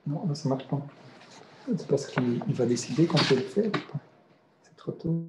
Non, ça marche pas. C'est parce qu'il va décider quand je le fais. C'est trop tôt.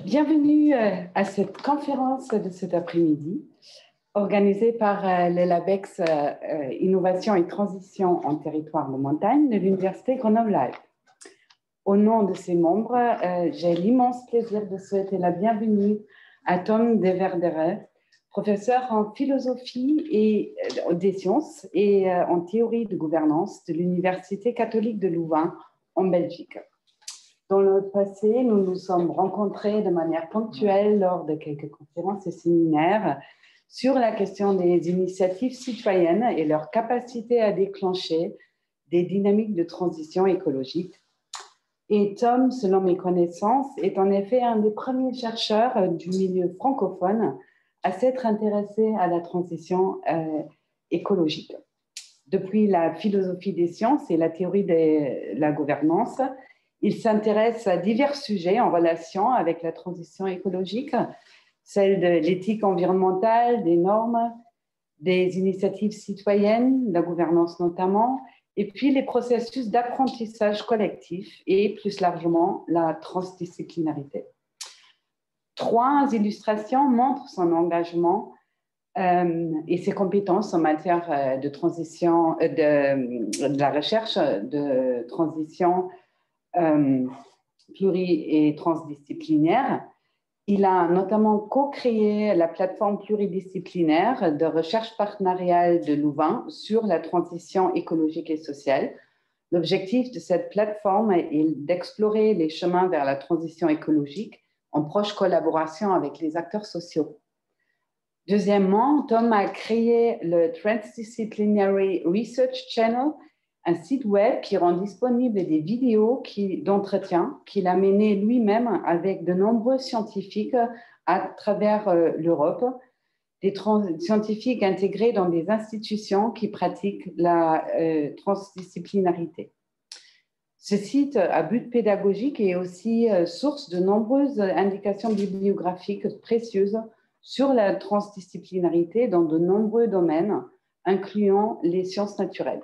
Bienvenue à cette conférence de cet après-midi, organisée par l'ELABEX Innovation et Transition en territoire de montagne de l'Université Grenoble-Alpes. Au nom de ses membres, j'ai l'immense plaisir de souhaiter la bienvenue à Tom de Verdere, professeur en philosophie et des sciences et en théorie de gouvernance de l'Université catholique de Louvain en Belgique. Dans le passé, nous nous sommes rencontrés de manière ponctuelle lors de quelques conférences et séminaires sur la question des initiatives citoyennes et leur capacité à déclencher des dynamiques de transition écologique. Et Tom, selon mes connaissances, est en effet un des premiers chercheurs du milieu francophone à s'être intéressé à la transition écologique. Depuis la philosophie des sciences et la théorie de la gouvernance, il s'intéresse à divers sujets en relation avec la transition écologique, celle de l'éthique environnementale, des normes, des initiatives citoyennes, la gouvernance notamment, et puis les processus d'apprentissage collectif et plus largement la transdisciplinarité. Trois illustrations montrent son engagement et ses compétences en matière de transition, de la recherche de transition pluri- et transdisciplinaire. Il a notamment co-créé la plateforme pluridisciplinaire de recherche partenariale de Louvain sur la transition écologique et sociale. L'objectif de cette plateforme est d'explorer les chemins vers la transition écologique en proche collaboration avec les acteurs sociaux. Deuxièmement, Tom a créé le Transdisciplinary Research Channel, un site web qui rend disponible des vidéos d'entretien qu'il a mené lui-même avec de nombreux scientifiques à travers l'Europe, des scientifiques intégrés dans des institutions qui pratiquent la transdisciplinarité. Ce site à but pédagogique est aussi source de nombreuses indications bibliographiques précieuses sur la transdisciplinarité dans de nombreux domaines, incluant les sciences naturelles.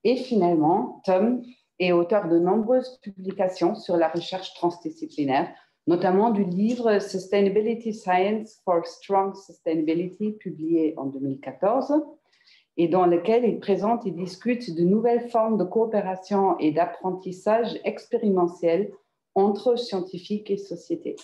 Et finalement, Tom est auteur de nombreuses publications sur la recherche transdisciplinaire, notamment du livre Sustainability Science for Strong Sustainability, publié en 2014, et dans lequel il présente et discute de nouvelles formes de coopération et d'apprentissage expérientiel entre scientifiques et sociétés.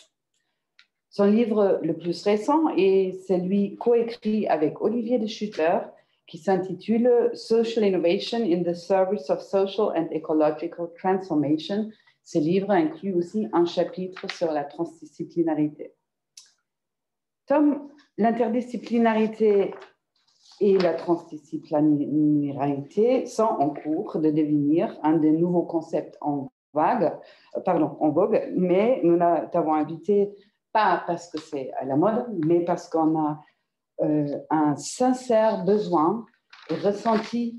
Son livre le plus récent est celui coécrit avec Olivier de Schutter, qui s'intitule Social Innovation in the Service of Social and Ecological Transformation. Ce livre inclut aussi un chapitre sur la transdisciplinarité. Tom, l'interdisciplinarité et la transdisciplinarité sont en cours de devenir un des nouveaux concepts en vogue, mais nous t'avons invité pas parce que c'est à la mode, mais parce qu'on a un sincère besoin et ressenti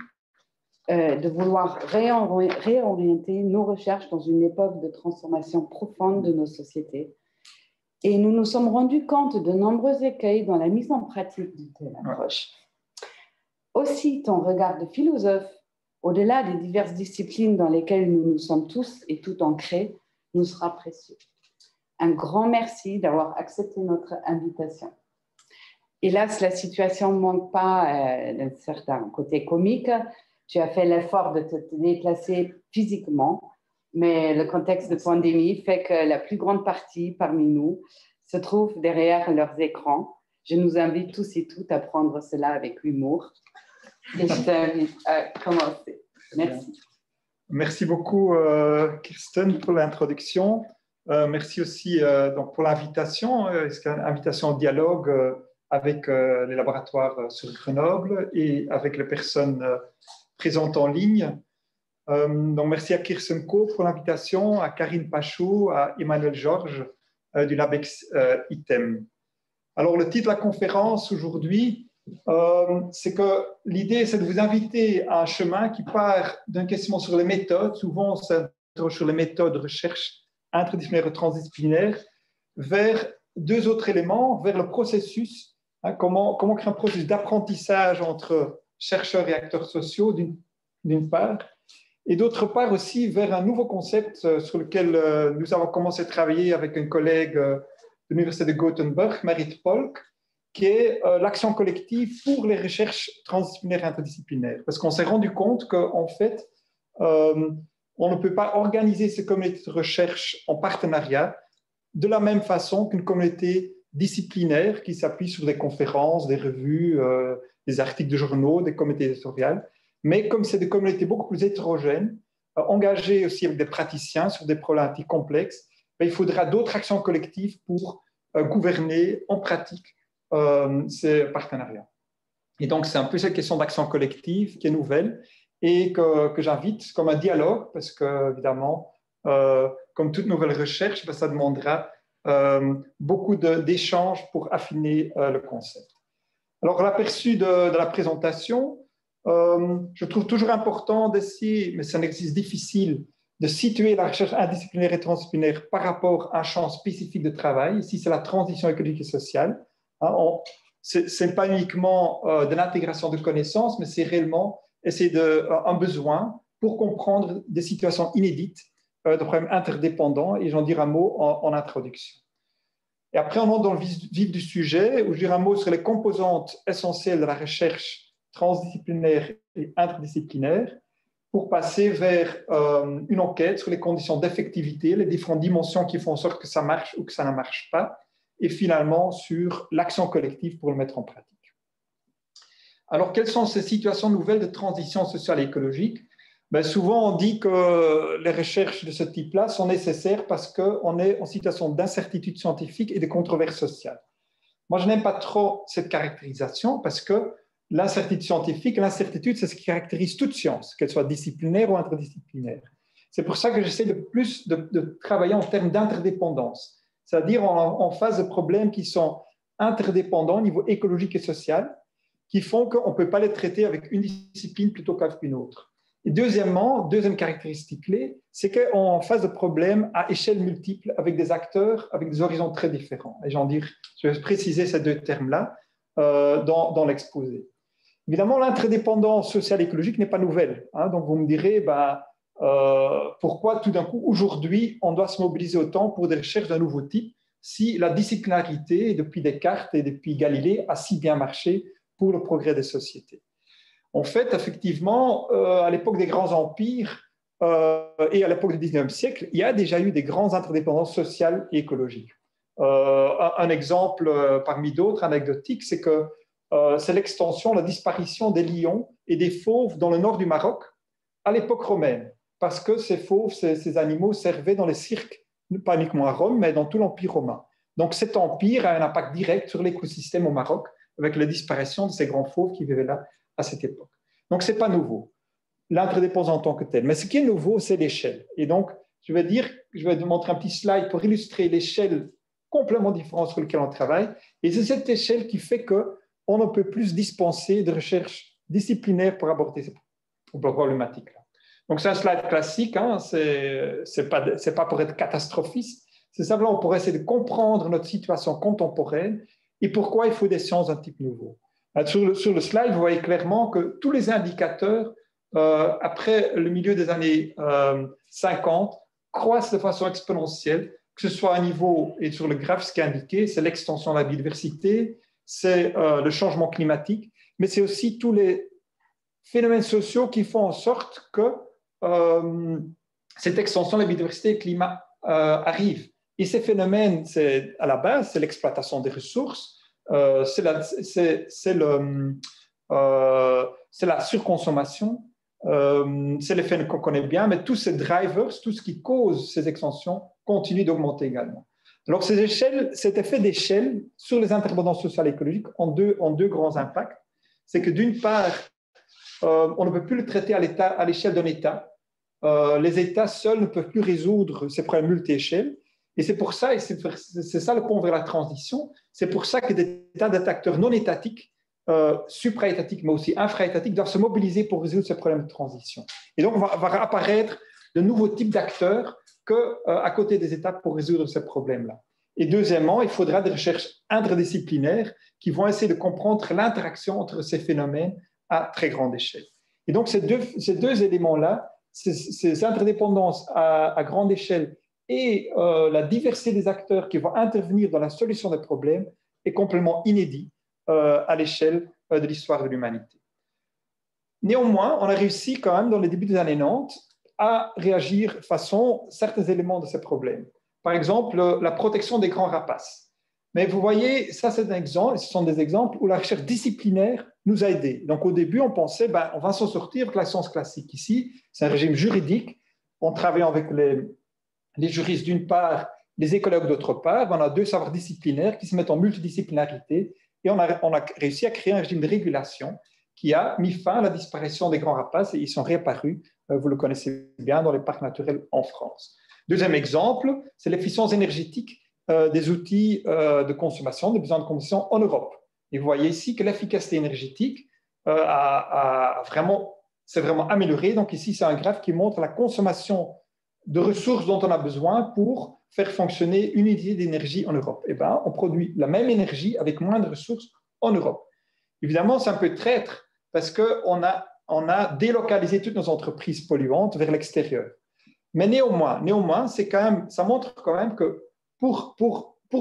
de vouloir réorienter nos recherches dans une époque de transformation profonde de nos sociétés. Et nous nous sommes rendus compte de nombreux écueils dans la mise en pratique de telle approche. Aussi, ton regard de philosophe, au-delà des diverses disciplines dans lesquelles nous nous sommes tous et toutes ancrés, nous sera précieux. Un grand merci d'avoir accepté notre invitation. Hélas, la situation ne manque pas d'un certain côté comique. Tu as fait l'effort de te déplacer physiquement, mais le contexte de pandémie fait que la plus grande partie parmi nous se trouve derrière leurs écrans. Je nous invite tous et toutes à prendre cela avec humour. Et je t'invite à commencer. Merci. Merci beaucoup, Kirsten, pour l'introduction. Merci aussi donc pour l'invitation, invitation au dialogue avec les laboratoires sur Grenoble et avec les personnes présentes en ligne. Donc merci à Kirsten Co pour l'invitation, à Karine Pachou, à Emmanuel Georges du LabEx ITEM. Alors, le titre de la conférence aujourd'hui, c'est que l'idée, c'est de vous inviter à un chemin qui part d'un questionnement sur les méthodes. Souvent, on s'interroge sur les méthodes de recherche interdisciplinaire et transdisciplinaire, vers deux autres éléments, vers le processus, comment créer un processus d'apprentissage entre chercheurs et acteurs sociaux, d'une part, et d'autre part aussi vers un nouveau concept sur lequel nous avons commencé à travailler avec un collègue de l'Université de Gothenburg, Marit Polk, qui est l'action collective pour les recherches transdisciplinaires et interdisciplinaires. Parce qu'on s'est rendu compte qu'en fait, on ne peut pas organiser ces communautés de recherche en partenariat de la même façon qu'une communauté disciplinaire qui s'appuie sur des conférences, des revues, des articles de journaux, des comités éditoriales. Mais comme c'est des communautés beaucoup plus hétérogènes, engagées aussi avec des praticiens sur des problématiques complexes, il faudra d'autres actions collectives pour gouverner en pratique ces partenariats. Et donc, c'est un peu cette question d'action collective qui est nouvelle et que j'invite comme un dialogue, parce que, évidemment, comme toute nouvelle recherche, ça demandera beaucoup d'échanges pour affiner le concept. Alors, l'aperçu de la présentation, je trouve toujours important d'essayer, mais c'est un exercice difficile, de situer la recherche interdisciplinaire et transdisciplinaire par rapport à un champ spécifique de travail. Ici, c'est la transition écologique et sociale. Ce n'est pas uniquement de l'intégration de connaissances, mais c'est réellement essayer un besoin pour comprendre des situations inédites, de problèmes interdépendants, et j'en dirai un mot en introduction. Et après, on entre dans le vif du sujet, où je dirai un mot sur les composantes essentielles de la recherche transdisciplinaire et interdisciplinaire, pour passer vers une enquête sur les conditions d'effectivité, les différentes dimensions qui font en sorte que ça marche ou que ça ne marche pas, et finalement sur l'action collective pour le mettre en pratique. Alors, quelles sont ces situations nouvelles de transition sociale et écologique? Souvent, on dit que les recherches de ce type-là sont nécessaires parce qu'on est en situation d'incertitude scientifique et de controverse sociale. Moi, je n'aime pas trop cette caractérisation parce que l'incertitude scientifique, l'incertitude, c'est ce qui caractérise toute science, qu'elle soit disciplinaire ou interdisciplinaire. C'est pour ça que j'essaie de plus de travailler en termes d'interdépendance, c'est-à-dire en face de problèmes qui sont interdépendants au niveau écologique et social, qui font qu'on ne peut pas les traiter avec une discipline plutôt qu'avec une autre. Et deuxièmement, deuxième caractéristique clé, c'est qu'on est en face de problèmes à échelle multiple avec des acteurs avec des horizons très différents. Et je vais préciser ces deux termes-là dans l'exposé. Évidemment, l'interdépendance sociale et écologique n'est pas nouvelle. Donc, vous me direz, pourquoi tout d'un coup, aujourd'hui, on doit se mobiliser autant pour des recherches d'un nouveau type si la disciplinarité, depuis Descartes et depuis Galilée, a si bien marché pour le progrès des sociétés. En fait, effectivement, à l'époque des grands empires et à l'époque du XIXe siècle, il y a déjà eu des grandes interdépendances sociales et écologiques. Un exemple parmi d'autres anecdotiques, c'est que c'est l'extension, la disparition des lions et des fauves dans le nord du Maroc à l'époque romaine, parce que ces fauves, ces animaux servaient dans les cirques, pas uniquement à Rome, mais dans tout l'Empire romain. Donc cet empire a un impact direct sur l'écosystème au Maroc, avec la disparition de ces grands fauves qui vivaient là à cette époque. Donc ce n'est pas nouveau, l'interdépendance en tant que telle. Mais ce qui est nouveau, c'est l'échelle. Et donc, je vais te montrer un petit slide pour illustrer l'échelle complètement différente sur laquelle on travaille. Et c'est cette échelle qui fait qu'on ne peut plus dispenser de recherche disciplinaire pour aborder ces problématiques-là. Donc, c'est un slide classique, c'est pas pour être catastrophiste, c'est simplement pour essayer de comprendre notre situation contemporaine et pourquoi il faut des sciences d'un type nouveau. Sur le slide, vous voyez clairement que tous les indicateurs, après le milieu des années 50, croissent de façon exponentielle, que ce soit à niveau, et sur le graphe, ce qui est indiqué, c'est l'extension de la biodiversité, c'est le changement climatique, mais c'est aussi tous les phénomènes sociaux qui font en sorte que cette extension de la biodiversité et du climat arrive. Et ces phénomènes, à la base, c'est l'exploitation des ressources, c'est la surconsommation, c'est les phénomènes qu'on connaît bien, mais tous ces drivers, tout ce qui cause ces extensions, continue d'augmenter également. Alors, cet effet d'échelle sur les interdépendances sociales et écologiques ont deux grands impacts. C'est que d'une part, on ne peut plus le traiter à l'échelle d'un État. Les États seuls ne peuvent plus résoudre ces problèmes multi-échelles. Et c'est pour ça, et c'est ça le pont vers la transition, c'est pour ça que des tas d'acteurs non étatiques, supra-étatiques, mais aussi infra-étatiques, doivent se mobiliser pour résoudre ce problème de transition. Et donc, va apparaître de nouveaux types d'acteurs à côté des États pour résoudre ce problème-là. Et deuxièmement, il faudra des recherches interdisciplinaires qui vont essayer de comprendre l'interaction entre ces phénomènes à très grande échelle. Et donc, ces deux éléments-là, ces interdépendances à grande échelle et la diversité des acteurs qui vont intervenir dans la solution des problèmes est complètement inédit à l'échelle de l'histoire de l'humanité. Néanmoins, on a réussi quand même dans les débuts des années 90 à réagir façon certains éléments de ces problèmes. Par exemple, la protection des grands rapaces. Mais vous voyez, ça c'est un exemple, ce sont des exemples où la recherche disciplinaire nous a aidés. Donc au début, on pensait, on va s'en sortir avec la science classique. Ici, c'est un régime juridique. On travaille avec les juristes d'une part, les écologues d'autre part. On a deux savoirs disciplinaires qui se mettent en multidisciplinarité et on a réussi à créer un régime de régulation qui a mis fin à la disparition des grands rapaces et ils sont réapparus, vous le connaissez bien, dans les parcs naturels en France. Deuxième exemple, c'est l'efficience énergétique des outils de consommation, des besoins de consommation en Europe. Et vous voyez ici que l'efficacité énergétique s'est vraiment améliorée. Donc ici, c'est un graphe qui montre la consommation de ressources dont on a besoin pour faire fonctionner une unité d'énergie en Europe. Eh bien, on produit la même énergie avec moins de ressources en Europe. Évidemment, c'est un peu traître parce qu'on a délocalisé toutes nos entreprises polluantes vers l'extérieur. Mais néanmoins ça montre quand même que pour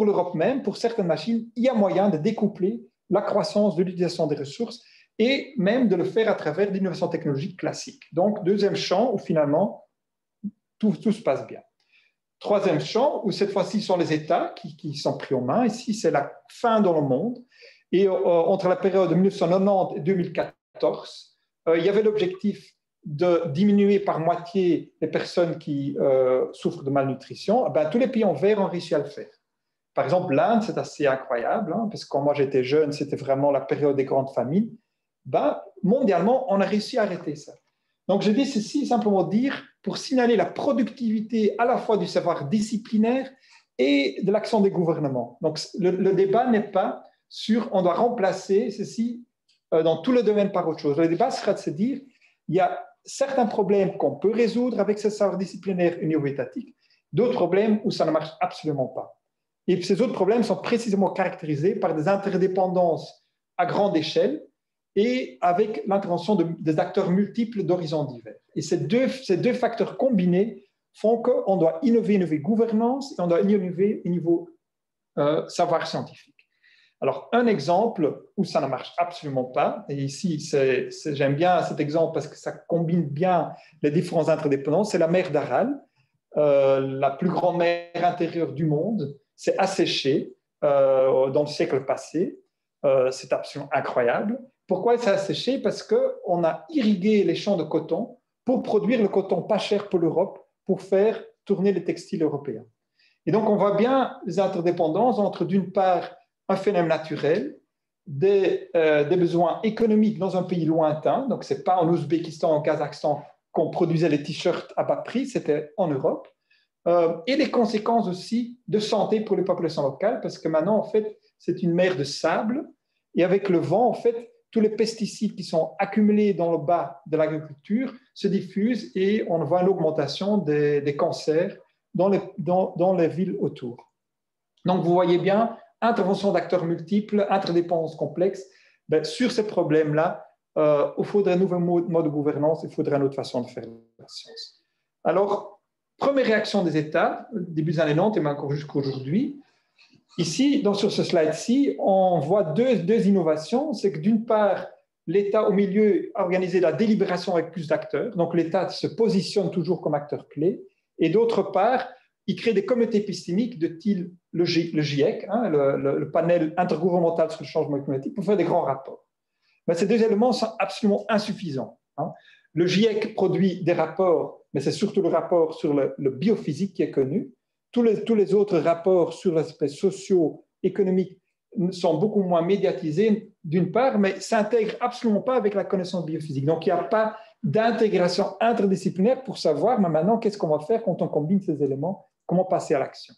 l'Europe même, pour certaines machines, il y a moyen de découpler la croissance de l'utilisation des ressources et même de le faire à travers l'innovation technologique classique. Donc, deuxième champ où finalement, tout se passe bien. Troisième champ, où cette fois-ci, ce sont les États qui sont pris en main. Ici, c'est la fin dans le monde. Et entre la période de 1990 et 2014, il y avait l'objectif de diminuer par moitié les personnes qui souffrent de malnutrition. Tous les pays en vert ont réussi à le faire. Par exemple, l'Inde, c'est assez incroyable, parce que quand moi j'étais jeune, c'était vraiment la période des grandes famines. Mondialement, on a réussi à arrêter ça. Donc, je dis ceci simplement dire pour signaler la productivité à la fois du savoir disciplinaire et de l'action des gouvernements. Donc, le débat n'est pas sur on doit remplacer ceci dans tous les domaines par autre chose. Le débat sera de se dire il y a certains problèmes qu'on peut résoudre avec ce savoir disciplinaire au niveau étatique, d'autres problèmes où ça ne marche absolument pas. Et ces autres problèmes sont précisément caractérisés par des interdépendances à grande échelle et avec l'intervention des acteurs multiples d'horizons divers. Et ces deux facteurs combinés font qu'on doit innover gouvernance et on doit innover au niveau savoir scientifique. Alors, un exemple où ça ne marche absolument pas, et ici, j'aime bien cet exemple parce que ça combine bien les différentes interdépendances, c'est la mer d'Aral, la plus grande mer intérieure du monde, s'est asséchée dans le siècle passé. C'est absolument incroyable. Pourquoi elle s'est asséchée? Parce qu'on a irrigué les champs de coton pour produire le coton pas cher pour l'Europe, pour faire tourner les textiles européens. Et donc, on voit bien les interdépendances entre, d'une part, un phénomène naturel, des besoins économiques dans un pays lointain. Donc, ce n'est pas en Ouzbékistan, en Kazakhstan qu'on produisait les t-shirts à bas prix, c'était en Europe. Et les conséquences aussi de santé pour les populations locales, parce que maintenant, en fait, c'est une mer de sable. Et avec le vent, en fait, tous les pesticides qui sont accumulés dans le bas de l'agriculture se diffusent et on voit une augmentation des cancers dans les villes autour. Donc, vous voyez bien, intervention d'acteurs multiples, interdépendances complexes. Sur ces problèmes-là, il faudrait un nouveau mode de gouvernance, il faudrait une autre façon de faire la science. Alors, première réaction des États, début des années 90 et même encore jusqu'aujourd'hui. Ici, sur ce slide-ci, on voit deux innovations. C'est que d'une part, l'État au milieu a organisé la délibération avec plus d'acteurs. Donc, l'État se positionne toujours comme acteur clé. Et d'autre part, il crée des comités épistémiques de style le GIEC, le panel intergouvernemental sur le changement climatique, pour faire des grands rapports. Mais ces deux éléments sont absolument insuffisants. Le GIEC produit des rapports, mais c'est surtout le rapport sur le biophysique qui est connu. Tous les autres rapports sur l'aspect socio-économique sont beaucoup moins médiatisés, d'une part, mais ne s'intègrent absolument pas avec la connaissance biophysique. Donc, il n'y a pas d'intégration interdisciplinaire pour savoir, mais maintenant, qu'est-ce qu'on va faire quand on combine ces éléments, comment passer à l'action.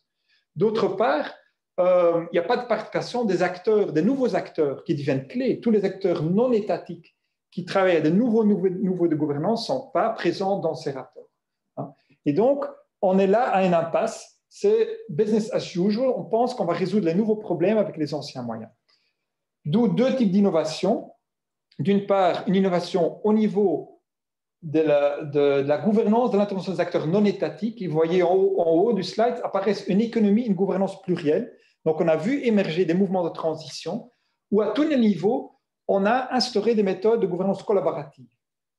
D'autre part, il n'y a pas de participation des acteurs, des nouveaux acteurs qui deviennent clés. Tous les acteurs non étatiques qui travaillent à de nouveaux niveaux de gouvernance ne sont pas présents dans ces rapports. Et donc, on est là à une impasse. C'est business as usual. On pense qu'on va résoudre les nouveaux problèmes avec les anciens moyens. D'où deux types d'innovation. D'une part, une innovation au niveau de la gouvernance, de l'intervention des acteurs non étatiques. Et vous voyez en haut du slide apparaissent une économie, une gouvernance plurielle. Donc, on a vu émerger des mouvements de transition où, à tous les niveaux, on a instauré des méthodes de gouvernance collaborative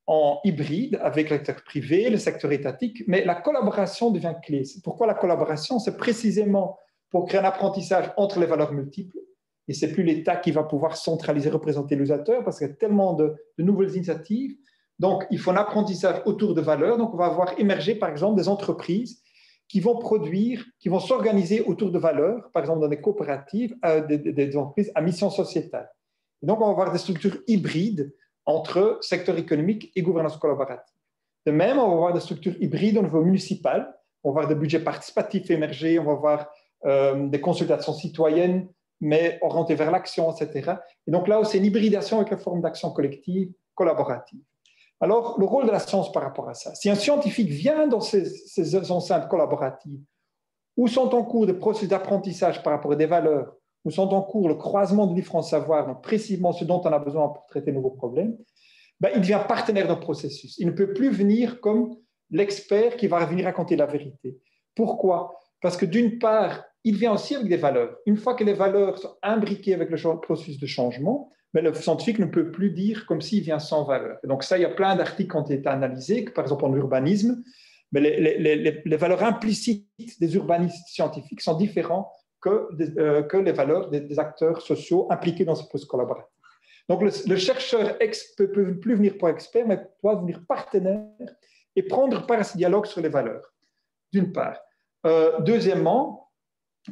en hybride avec le secteur privé, le secteur étatique, mais la collaboration devient clé. Pourquoi la collaboration? C'est précisément pour créer un apprentissage entre les valeurs multiples. Et ce n'est plus l'État qui va pouvoir centraliser, représenter les acteurs parce qu'il y a tellement de nouvelles initiatives. Donc, il faut un apprentissage autour de valeurs. Donc, on va voir émerger, par exemple, des entreprises qui vont produire, qui vont s'organiser autour de valeurs, par exemple dans des coopératives, des entreprises à mission sociétale. Et donc, on va avoir des structures hybrides entre secteur économique et gouvernance collaborative. De même, on va avoir des structures hybrides au niveau municipal. On va avoir des budgets participatifs émerger, on va avoir des consultations citoyennes, mais orientées vers l'action, etc. Et donc là, c'est une hybridation avec la forme d'action collective collaborative. Alors, le rôle de la science par rapport à ça. Si un scientifique vient dans ces enceintes collaboratives, où sont en cours des processus d'apprentissage par rapport à des valeurs, où sont en cours le croisement de différents savoirs, donc précisément ce dont on a besoin pour traiter de nouveaux problèmes, il devient partenaire d'un processus. Il ne peut plus venir comme l'expert qui va venir raconter la vérité. Pourquoi? Parce que d'une part, il vient aussi avec des valeurs. Une fois que les valeurs sont imbriquées avec le processus de changement, le scientifique ne peut plus dire comme s'il vient sans valeur. Et donc ça, il y a plein d'articles qui ont été analysés, par exemple en urbanisme, mais les valeurs implicites des urbanistes scientifiques sont différentes que les valeurs des acteurs sociaux impliqués dans ce processus collaboratif. Donc le chercheur ne peut plus venir pour expert, mais doit venir partenaire et prendre part à ce dialogue sur les valeurs, d'une part. Deuxièmement,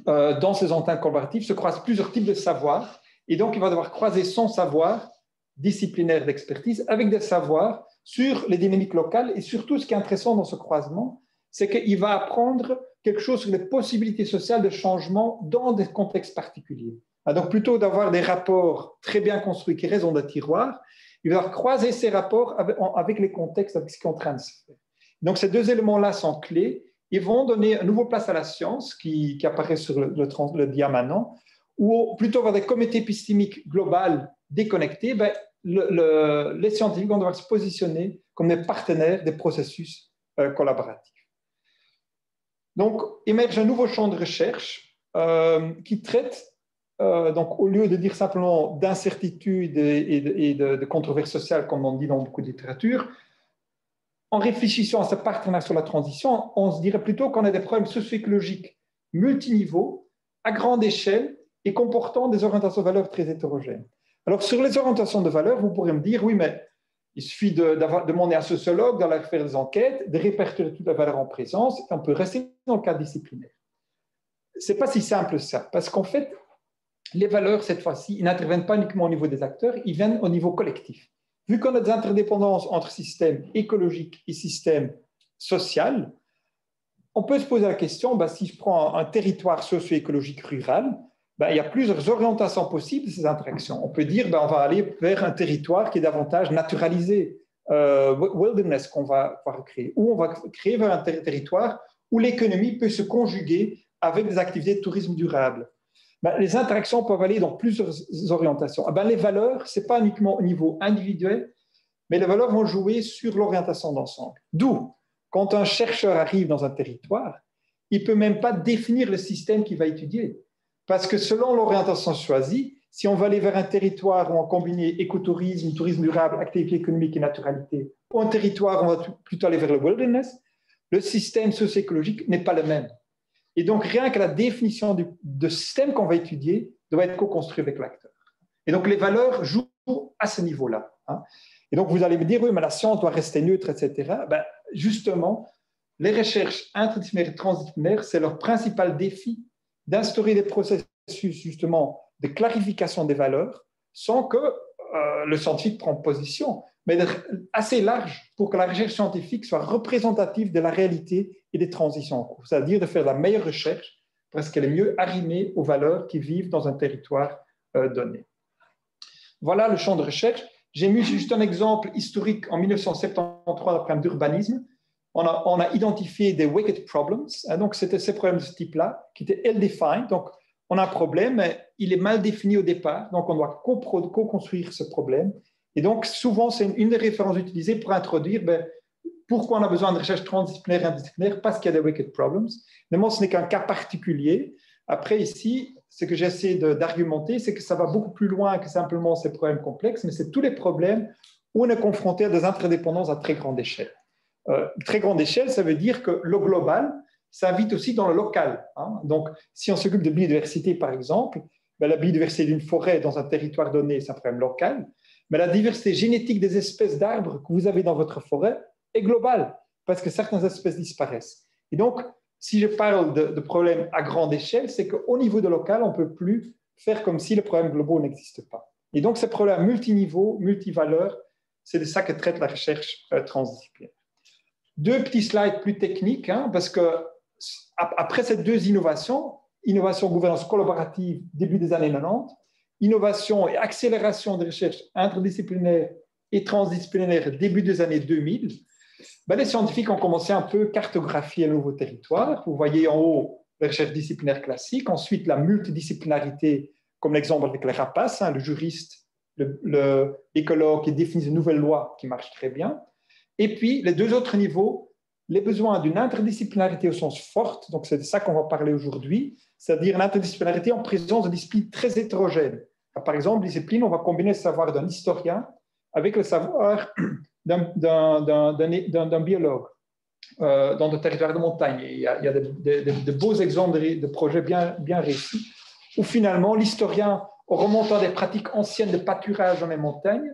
dans ces enceintes collaboratives se croisent plusieurs types de savoirs, et donc il va devoir croiser son savoir disciplinaire d'expertise avec des savoirs sur les dynamiques locales, et surtout ce qui est intéressant dans ce croisement, c'est qu'il va apprendre quelque chose sur les possibilités sociales de changement dans des contextes particuliers. Donc plutôt d'avoir des rapports très bien construits qui résonnent de tiroirs, il va croiser ces rapports avec les contextes, avec ce qui est en train de se faire. Donc ces deux éléments-là sont clés. Ils vont donner une nouvelle place à la science qui apparaît sur le diagramme maintenant, où plutôt avoir des comités épistémiques globales déconnectés, les scientifiques vont devoir se positionner comme des partenaires des processus collaboratifs. Donc, émerge un nouveau champ de recherche qui traite, donc, au lieu de dire simplement d'incertitude et de controverses sociales, comme on dit dans beaucoup de littérature, en réfléchissant à ce partenariat sur la transition, on se dirait plutôt qu'on a des problèmes socio-écologiques multiniveaux, à grande échelle, et comportant des orientations de valeurs très hétérogènes. Alors, sur les orientations de valeurs, vous pourrez me dire, oui, mais il suffit de demander à un sociologue d'aller faire des enquêtes, de répertorier toutes les valeurs en présence, et on peut rester dans le cadre disciplinaire. Ce n'est pas si simple ça, parce qu'en fait, les valeurs, cette fois-ci, ils n'interviennent pas uniquement au niveau des acteurs, ils viennent au niveau collectif. Vu qu'on a des interdépendances entre systèmes écologiques et systèmes sociaux, on peut se poser la question, si je prends un territoire socio-écologique rural, il y a plusieurs orientations possibles de ces interactions. On peut dire on va aller vers un territoire qui est davantage naturalisé, wilderness qu'on va créer, ou on va créer vers un territoire où l'économie peut se conjuguer avec des activités de tourisme durable. Les interactions peuvent aller dans plusieurs orientations. Les valeurs, ce n'est pas uniquement au niveau individuel, mais les valeurs vont jouer sur l'orientation d'ensemble. D'où, quand un chercheur arrive dans un territoire, il ne peut même pas définir le système qu'il va étudier. Parce que selon l'orientation choisie, si on va aller vers un territoire où on combine écotourisme, tourisme durable, activité économique et naturalité, ou un territoire où on va plutôt aller vers le wilderness, le système socio-écologique n'est pas le même. Et donc, rien que la définition de système qu'on va étudier doit être co-construit avec l'acteur. Et donc, les valeurs jouent à ce niveau-là. Et donc, vous allez me dire, oui, mais la science doit rester neutre, etc. Justement, les recherches interdisciplinaires et transdisciplinaires, c'est leur principal défi d'instaurer des processus, justement, de clarification des valeurs sans que le scientifique prenne position, mais d'être assez large pour que la recherche scientifique soit représentative de la réalité et des transitions en cours. C'est-à-dire de faire la meilleure recherche parce qu'elle est mieux arrimée aux valeurs qui vivent dans un territoire donné. Voilà le champ de recherche. J'ai mis juste un exemple historique en 1973 d'un problème d'urbanisme. On a identifié des wicked problems, donc c'était ces problèmes de ce type-là, qui étaient ill-defined. Donc, on a un problème, mais il est mal défini au départ, donc on doit co-construire ce problème. Et donc, souvent, c'est une des références utilisées pour introduire pourquoi on a besoin de recherche transdisciplinaire et interdisciplinaire, parce qu'il y a des wicked problems. Mais ce n'est qu'un cas particulier. Après, ici, ce que j'essaie d'argumenter, c'est que ça va beaucoup plus loin que simplement ces problèmes complexes, mais c'est tous les problèmes où on est confronté à des interdépendances à très grande échelle. Très grande échelle, ça veut dire que le global s'invite aussi dans le local. Donc, si on s'occupe de biodiversité, par exemple, la biodiversité d'une forêt dans un territoire donné, c'est un problème local, mais la diversité génétique des espèces d'arbres que vous avez dans votre forêt est globale, parce que certaines espèces disparaissent. Et donc, si je parle de problèmes à grande échelle, c'est qu'au niveau de local, on ne peut plus faire comme si les problèmes globaux n'existent pas. Et donc, ces problèmes multiniveaux, multivaleurs, c'est de ça que traite la recherche transdisciplinaire. Deux petits slides plus techniques, parce que après ces deux innovations, innovation gouvernance collaborative début des années 90, innovation et accélération des recherches interdisciplinaires et transdisciplinaires début des années 2000, les scientifiques ont commencé un peu à cartographier un nouveau territoire. Vous voyez en haut les recherches disciplinaires classiques, ensuite la multidisciplinarité, comme l'exemple avec les rapaces, le juriste, l'écologue qui définit de nouvelles lois qui marchent très bien. Et puis, les deux autres niveaux, les besoins d'une interdisciplinarité au sens fort, donc c'est de ça qu'on va parler aujourd'hui, c'est-à-dire une interdisciplinarité en présence de disciplines très hétérogènes. Par exemple, discipline, on va combiner le savoir d'un historien avec le savoir d'un biologue dans des territoires de montagne. Il y a de beaux exemples de projets bien réussis, où finalement l'historien, en remontant des pratiques anciennes de pâturage dans les montagnes,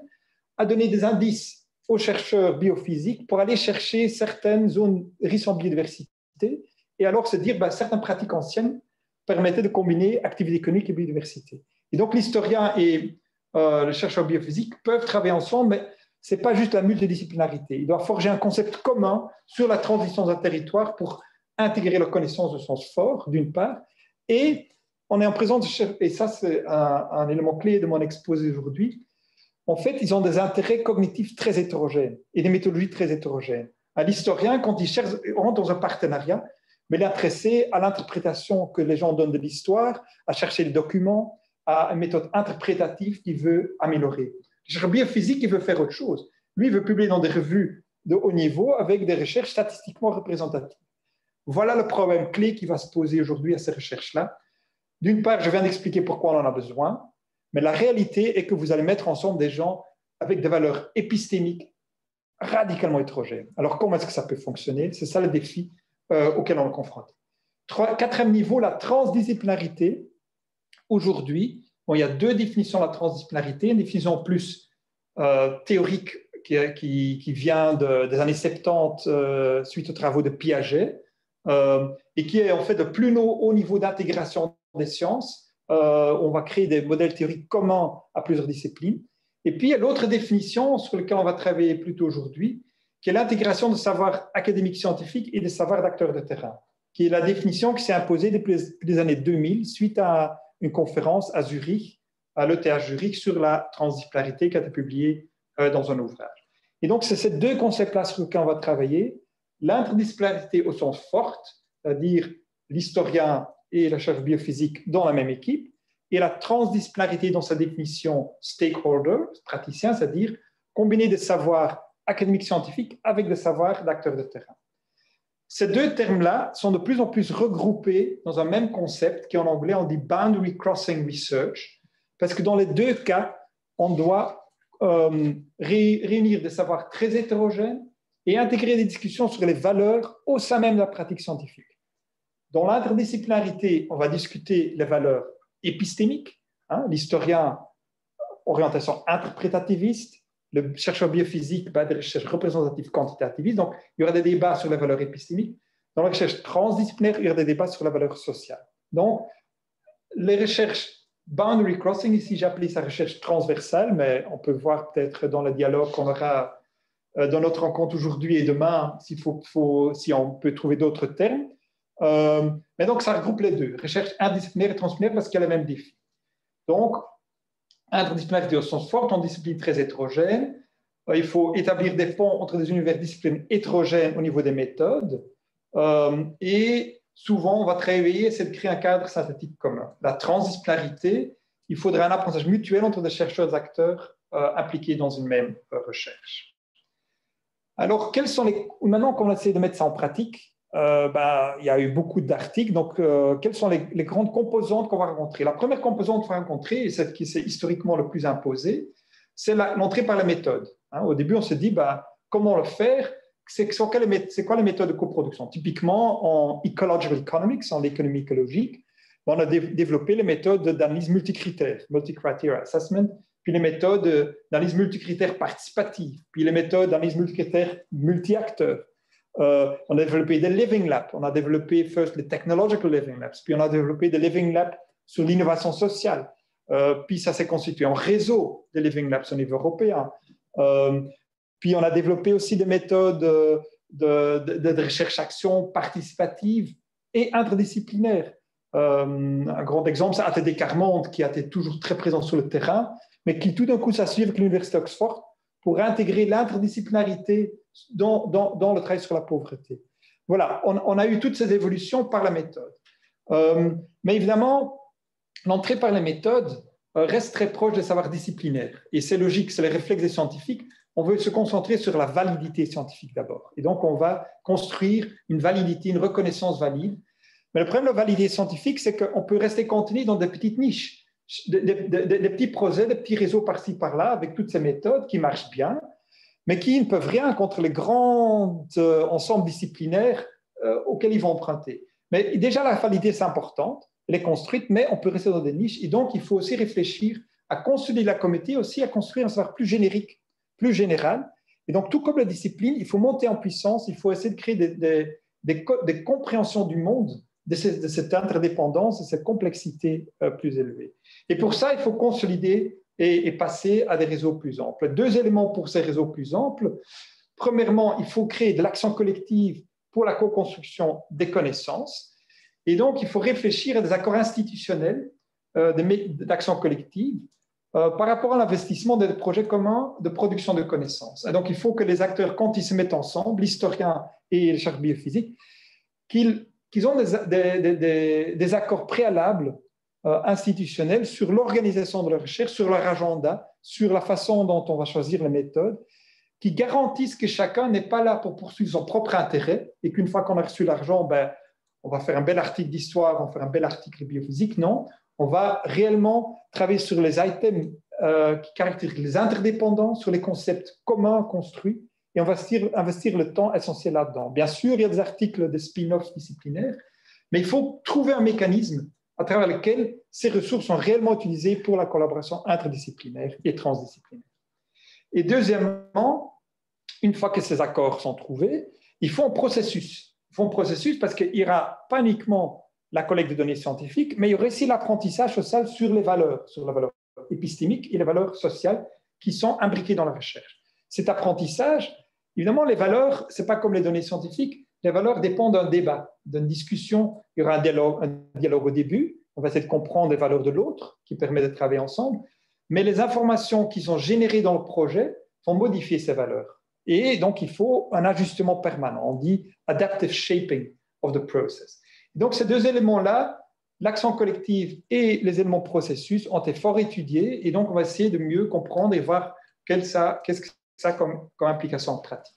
a donné des indices aux chercheurs biophysiques pour aller chercher certaines zones riches en biodiversité et alors se dire certaines pratiques anciennes permettaient de combiner activité économique et biodiversité. Et donc l'historien et le chercheur biophysique peuvent travailler ensemble, mais ce n'est pas juste la multidisciplinarité. Il doit forger un concept commun sur la transition d'un territoire pour intégrer la connaissance de sens fort, d'une part, et on est en présence de, et ça c'est un élément clé de mon exposé aujourd'hui, en fait, ils ont des intérêts cognitifs très hétérogènes et des méthodologies très hétérogènes. L'historien, quand il cherche, rentre dans un partenariat, mais il est intéressé à l'interprétation que les gens donnent de l'histoire, à chercher les documents, à une méthode interprétative qu'il veut améliorer. Le chercheur biophysique, il veut faire autre chose. Lui, il veut publier dans des revues de haut niveau avec des recherches statistiquement représentatives. Voilà le problème clé qui va se poser aujourd'hui à ces recherches-là. D'une part, je viens d'expliquer pourquoi on en a besoin. Mais la réalité est que vous allez mettre ensemble des gens avec des valeurs épistémiques radicalement hétérogènes. Alors, comment est-ce que ça peut fonctionner? C'est ça le défi auquel on est confronté. Quatrième niveau, la transdisciplinarité. Aujourd'hui, il y a deux définitions de la transdisciplinarité. Une définition plus théorique qui vient des années 70 suite aux travaux de Piaget et qui est en fait le plus haut niveau d'intégration des sciences. On va créer des modèles théoriques communs à plusieurs disciplines. Et puis, il y a l'autre définition sur laquelle on va travailler plutôt aujourd'hui, qui est l'intégration de savoirs académiques scientifiques et des savoirs d'acteurs de terrain, qui est la définition qui s'est imposée depuis les années 2000 suite à une conférence à Zurich, à l'ETH Zurich, sur la transdisciplinarité qui a été publiée dans un ouvrage. Et donc, c'est ces deux concepts-là sur lesquels on va travailler. L'interdisciplinarité au sens fort, c'est-à-dire l'historien et la chercheur biophysique dans la même équipe, et la transdisciplinarité dans sa définition stakeholder, praticien, c'est-à-dire combiner des savoirs académiques scientifiques avec des savoirs d'acteurs de terrain. Ces deux termes-là sont de plus en plus regroupés dans un même concept qui en anglais on dit boundary crossing research, parce que dans les deux cas, on doit réunir des savoirs très hétérogènes et intégrer des discussions sur les valeurs au sein même de la pratique scientifique. Dans l'interdisciplinarité, on va discuter les valeurs épistémiques, l'historien, orientation interprétativiste, le chercheur biophysique, des recherches représentatives quantitativistes. Donc, il y aura des débats sur les valeurs épistémiques. Dans la recherche transdisciplinaire, il y aura des débats sur la valeur sociale. Donc, les recherches boundary crossing, ici j'appelais ça recherche transversale, mais on peut voir peut-être dans le dialogue qu'on aura dans notre rencontre aujourd'hui et demain, si on peut trouver d'autres termes. Mais donc, ça regroupe les deux, recherche interdisciplinaire et transdisciplinaire, parce qu'il y a les mêmes défis. Donc, interdisciplinaire au sens fort, en discipline très hétérogène. Il faut établir des ponts entre des univers disciplines hétérogènes au niveau des méthodes. Et souvent, on va travailler, c'est de créer un cadre synthétique commun. La transdisciplinarité, il faudrait un apprentissage mutuel entre des chercheurs et des acteurs impliqués dans une même recherche. Alors, maintenant qu'on essaie de mettre ça en pratique, il y a eu beaucoup d'articles. Donc, quelles sont les grandes composantes qu'on va rencontrer? La première composante qu'on va rencontrer, et celle qui s'est historiquement le plus imposée, c'est l'entrée par la méthode. Au début, on s'est dit, comment le faire? C'est quoi les méthodes de coproduction? Typiquement, en ecological economics, en économie écologique, on a développé les méthodes d'analyse multicritère, multi-criteria assessment, puis les méthodes d'analyse multicritère participative, puis les méthodes d'analyse multicritère multi-acteurs. On a développé des Living Labs, on a développé first les Technological Living Labs, puis on a développé des Living Labs sur l'innovation sociale, puis ça s'est constitué en réseau des Living Labs au niveau européen. Puis on a développé aussi des méthodes de recherche-action participative et interdisciplinaire. Un grand exemple, c'est ATD Carmonde, qui a été toujours très présent sur le terrain, mais qui tout d'un coup s'associe avec l'Université d'Oxford pour intégrer l'interdisciplinarité dans le travail sur la pauvreté. Voilà, on a eu toutes ces évolutions par la méthode. Mais évidemment, l'entrée par les méthodes reste très proche des savoirs disciplinaires. Et c'est logique, c'est les réflexes des scientifiques. On veut se concentrer sur la validité scientifique d'abord. Et donc, on va construire une validité, une reconnaissance valide. Mais le problème de la validité scientifique, c'est qu'on peut rester contenu dans des petites niches, des petits projets, des petits réseaux par-ci, par-là, avec toutes ces méthodes qui marchent bien, mais qui ne peuvent rien contre les grands ensembles disciplinaires auxquels ils vont emprunter. Mais déjà, la validité, c'est importante, elle est construite, mais on peut rester dans des niches. Et donc, il faut aussi réfléchir à consolider la communauté, aussi à construire un savoir plus générique, plus général. Et donc, tout comme la discipline, il faut monter en puissance, il faut essayer de créer des compréhensions du monde, de cette interdépendance, de cette complexité plus élevée. Et pour ça, il faut consolider et passer à des réseaux plus amples. Deux éléments pour ces réseaux plus amples. Premièrement, il faut créer de l'action collective pour la co-construction des connaissances. Et donc, il faut réfléchir à des accords institutionnels d'action collective par rapport à l'investissement des projets communs de production de connaissances. Et donc, il faut que les acteurs, quand ils se mettent ensemble, l'historien et les chercheurs biophysiques, qu'ils ont des accords préalables institutionnels sur l'organisation de la recherche, sur leur agenda, sur la façon dont on va choisir les méthodes, qui garantissent que chacun n'est pas là pour poursuivre son propre intérêt et qu'une fois qu'on a reçu l'argent, on va faire un bel article d'histoire, on va faire un bel article de biophysique. Non, on va réellement travailler sur les items qui caractérisent les interdépendances, sur les concepts communs construits, et on va investir le temps essentiel là-dedans. Bien sûr, il y a des articles de spin-off disciplinaires, mais il faut trouver un mécanisme à travers lequel ces ressources sont réellement utilisées pour la collaboration interdisciplinaire et transdisciplinaire. Et deuxièmement, une fois que ces accords sont trouvés, il faut un processus. Il faut un processus parce qu'il n'y aura pas uniquement la collecte de données scientifiques, mais il y aura aussi l'apprentissage social sur les valeurs épistémiques et les valeurs sociales qui sont imbriquées dans la recherche. Cet apprentissage, évidemment, les valeurs, ce n'est pas comme les données scientifiques, les valeurs dépendent d'un débat, d'une discussion. Il y aura un dialogue au début, on va essayer de comprendre les valeurs de l'autre, qui permet de travailler ensemble, mais les informations qui sont générées dans le projet vont modifier ces valeurs. Et donc, il faut un ajustement permanent. On dit adaptive shaping of the process. Donc, ces deux éléments-là, l'action collective et les éléments processus, ont été fort étudiés. Et donc, on va essayer de mieux comprendre et voir qu'est-ce que ça a comme implication pratique.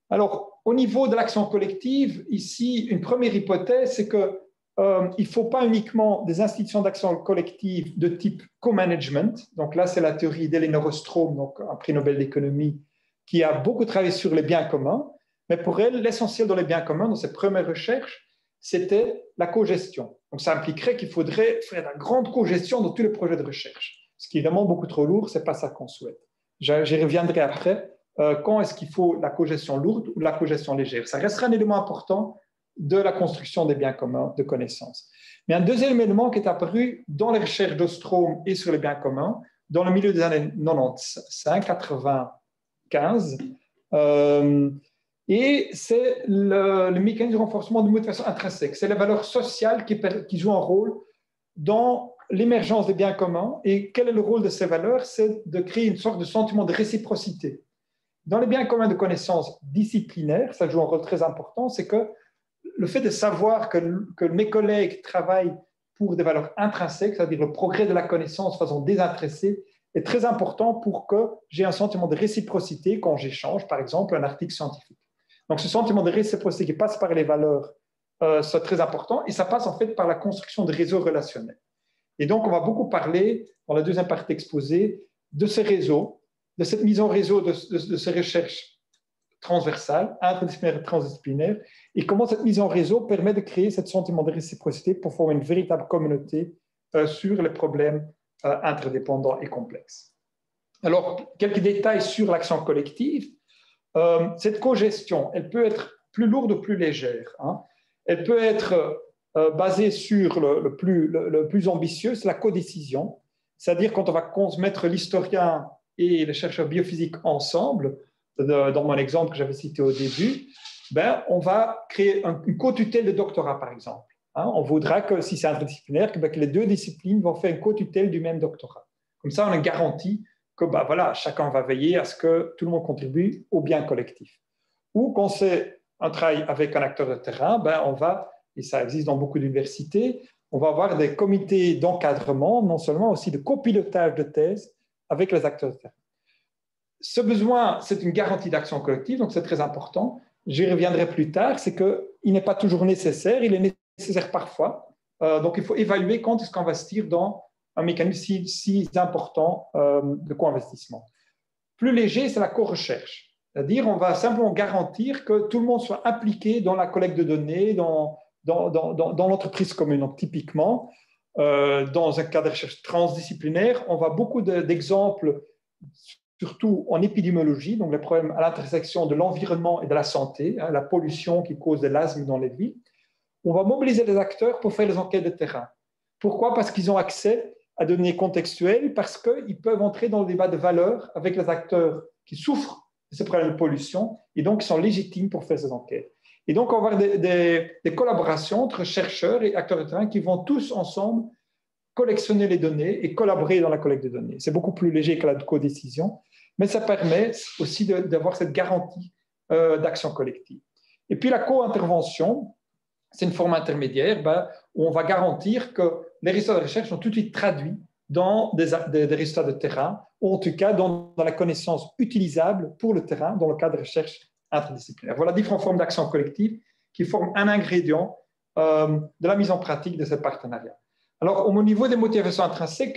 Alors, au niveau de l'action collective, ici, une première hypothèse, c'est qu'il ne faut pas uniquement des institutions d'action collective de type co-management. Donc là, c'est la théorie d'Elinor Ostrom, donc un prix Nobel d'économie, qui a beaucoup travaillé sur les biens communs. Mais pour elle, l'essentiel dans les biens communs, dans ses premières recherches, c'était la cogestion. Donc ça impliquerait qu'il faudrait faire la grande cogestion dans tous les projets de recherche. Ce qui est évidemment beaucoup trop lourd, ce n'est pas ça qu'on souhaite. J'y reviendrai après. Quand est-ce qu'il faut la cogestion lourde ou la cogestion légère? Ça restera un élément important de la construction des biens communs de connaissances. Mais un deuxième élément qui est apparu dans les recherches d'Ostrom et sur les biens communs, dans le milieu des années 95, 95, Et c'est le mécanisme de renforcement de motivation intrinsèque. C'est les valeurs sociales qui jouent un rôle dans l'émergence des biens communs. Et quel est le rôle de ces valeurs? C'est de créer une sorte de sentiment de réciprocité. Dans les biens communs de connaissances disciplinaires, ça joue un rôle très important, c'est que le fait de savoir que mes collègues travaillent pour des valeurs intrinsèques, c'est-à-dire le progrès de la connaissance de façon désintéressée, est très important pour que j'ai un sentiment de réciprocité quand j'échange, par exemple, un article scientifique. Donc, ce sentiment de réciprocité qui passe par les valeurs, c'est très important et ça passe en fait par la construction de réseaux relationnels. Et donc, on va beaucoup parler, dans la deuxième partie exposée, de ces réseaux, de cette mise en réseau de ces recherches transversales, interdisciplinaires et transdisciplinaires, et comment cette mise en réseau permet de créer ce sentiment de réciprocité pour former une véritable communauté sur les problèmes interdépendants et complexes. Alors, quelques détails sur l'action collective. Cette cogestion, elle peut être plus lourde ou plus légère. Elle peut être basée sur le plus ambitieux, c'est la codécision. C'est-à-dire quand on va mettre l'historien et le chercheur biophysique ensemble, dans mon exemple que j'avais cité au début, on va créer une co-tutelle de doctorat, par exemple. On voudra que, si c'est interdisciplinaire, que les deux disciplines vont faire une co-tutelle du même doctorat. Comme ça, on a garanti que chacun va veiller à ce que tout le monde contribue au bien collectif. Ou quand c'est un travail avec un acteur de terrain, on va, et ça existe dans beaucoup d'universités, on va avoir des comités d'encadrement, non seulement aussi de copilotage de thèse avec les acteurs de terrain. Ce besoin, c'est une garantie d'action collective, donc c'est très important. J'y reviendrai plus tard, c'est qu'il n'est pas toujours nécessaire, il est nécessaire parfois. Donc il faut évaluer quand est-ce qu'investir dans un mécanisme si important de co-investissement. Plus léger, c'est la co-recherche. C'est-à-dire, on va simplement garantir que tout le monde soit impliqué dans la collecte de données, dans l'entreprise commune. Donc, typiquement, dans un cadre de recherche transdisciplinaire, on voit beaucoup d'exemples, surtout en épidémiologie, donc les problèmes à l'intersection de l'environnement et de la santé, la pollution qui cause de l'asthme dans les villes. On va mobiliser les acteurs pour faire les enquêtes de terrain. Pourquoi? Parce qu'ils ont accès à des données contextuelles, parce qu'ils peuvent entrer dans le débat de valeurs avec les acteurs qui souffrent de ces problèmes de pollution et donc ils sont légitimes pour faire ces enquêtes. Et donc, on va avoir des collaborations entre chercheurs et acteurs de terrain qui vont tous ensemble collectionner les données et collaborer dans la collecte de données. C'est beaucoup plus léger que la codécision, mais ça permet aussi d'avoir cette garantie d'action collective. Et puis, la co-intervention, c'est une forme intermédiaire où on va garantir que les résultats de recherche sont tout de suite traduits dans des résultats de terrain, ou en tout cas dans la connaissance utilisable pour le terrain dans le cadre de recherche interdisciplinaire. Voilà différentes formes d'action collective qui forment un ingrédient de la mise en pratique de ce partenariat. Alors, au niveau des motivations intrinsèques,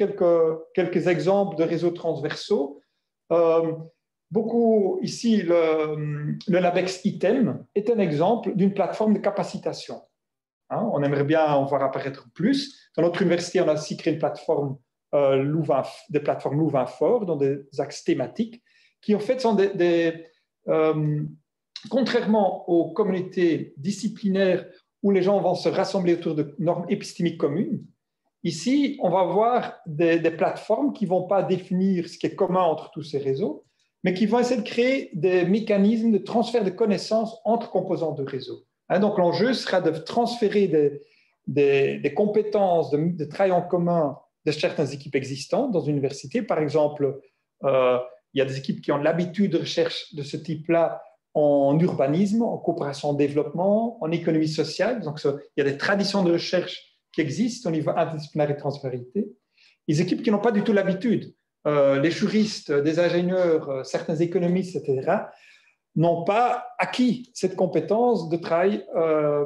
quelques exemples de réseaux transversaux. Beaucoup ici, le LabEx ITEM est un exemple d'une plateforme de capacitation. On aimerait bien en voir apparaître plus. Dans notre université, on a aussi créé une plateforme des plateformes Louvain-Fort dans des axes thématiques qui en fait sont contrairement aux communautés disciplinaires où les gens vont se rassembler autour de normes épistémiques communes. Ici, on va avoir des plateformes qui ne vont pas définir ce qui est commun entre tous ces réseaux, mais qui vont essayer de créer des mécanismes de transfert de connaissances entre composants de réseau. Donc, l'enjeu sera de transférer des compétences de travail en commun de certaines équipes existantes dans une université. Par exemple, il y a des équipes qui ont l'habitude de recherche de ce type-là en urbanisme, en coopération en développement, en économie sociale. Donc, il y a des traditions de recherche qui existent au niveau interdisciplinaire et transféralité. Les équipes qui n'ont pas du tout l'habitude, les juristes, des ingénieurs, certains économistes, etc., n'ont pas acquis cette compétence de travail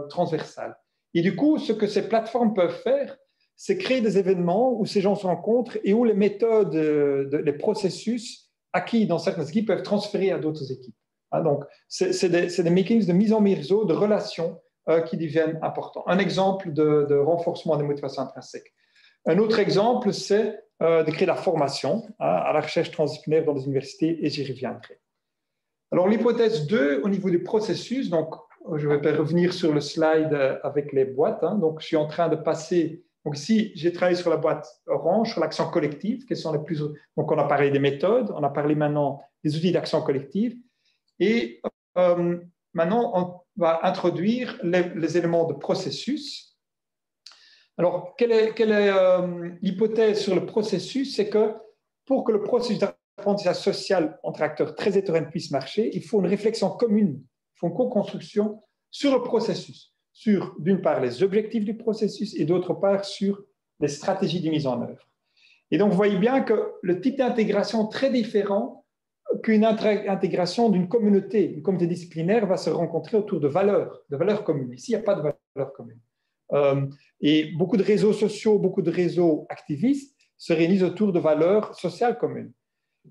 transversal. Et du coup, ce que ces plateformes peuvent faire, c'est créer des événements où ces gens se rencontrent et où les méthodes, les processus acquis dans certaines équipes peuvent transférer à d'autres équipes. Donc, c'est des mécanismes de mise en réseau, de relations qui deviennent importants. Un exemple de renforcement des motivations intrinsèques. Un autre exemple, c'est de créer la formation à la recherche transdisciplinaire dans les universités, et j'y reviendrai. Alors, l'hypothèse 2, au niveau du processus, donc je vais revenir sur le slide avec les boîtes. Donc, je suis en train de passer. Donc, ici, j'ai travaillé sur la boîte orange, sur l'action collective, qui sont les plus. Donc, on a parlé des méthodes, on a parlé maintenant des outils d'action collective. Et maintenant, on va introduire les éléments de processus. Alors, quelle est l'hypothèse sur le processus? C'est que pour que le processus d'apprentissage social entre acteurs très hétérogènes puisse marcher, il faut une réflexion commune, il faut une co-construction sur le processus, sur, d'une part, les objectifs du processus et d'autre part, sur les stratégies de mise en œuvre. Et donc, vous voyez bien que le type d'intégration est très différent qu'une intégration d'une communauté. Une communauté disciplinaire va se rencontrer autour de valeurs communes. Ici, il n'y a pas de valeurs communes. Et beaucoup de réseaux sociaux, beaucoup de réseaux activistes se réunissent autour de valeurs sociales communes.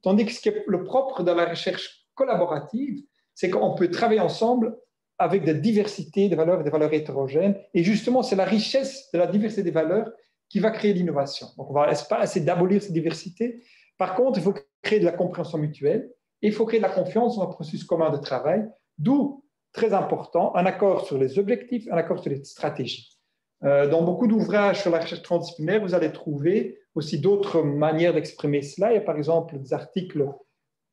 Tandis que ce qui est le propre de la recherche collaborative, c'est qu'on peut travailler ensemble avec des diversités de valeurs et des valeurs hétérogènes. Et justement, c'est la richesse de la diversité des valeurs qui va créer l'innovation. Donc, on ne va pas essayer d'abolir cette diversité. Par contre, il faut créer de la compréhension mutuelle et il faut créer de la confiance dans un processus commun de travail, d'où, très important, un accord sur les objectifs, un accord sur les stratégies. Dans beaucoup d'ouvrages sur la recherche transdisciplinaire, vous allez trouver aussi d'autres manières d'exprimer cela. Il y a par exemple des articles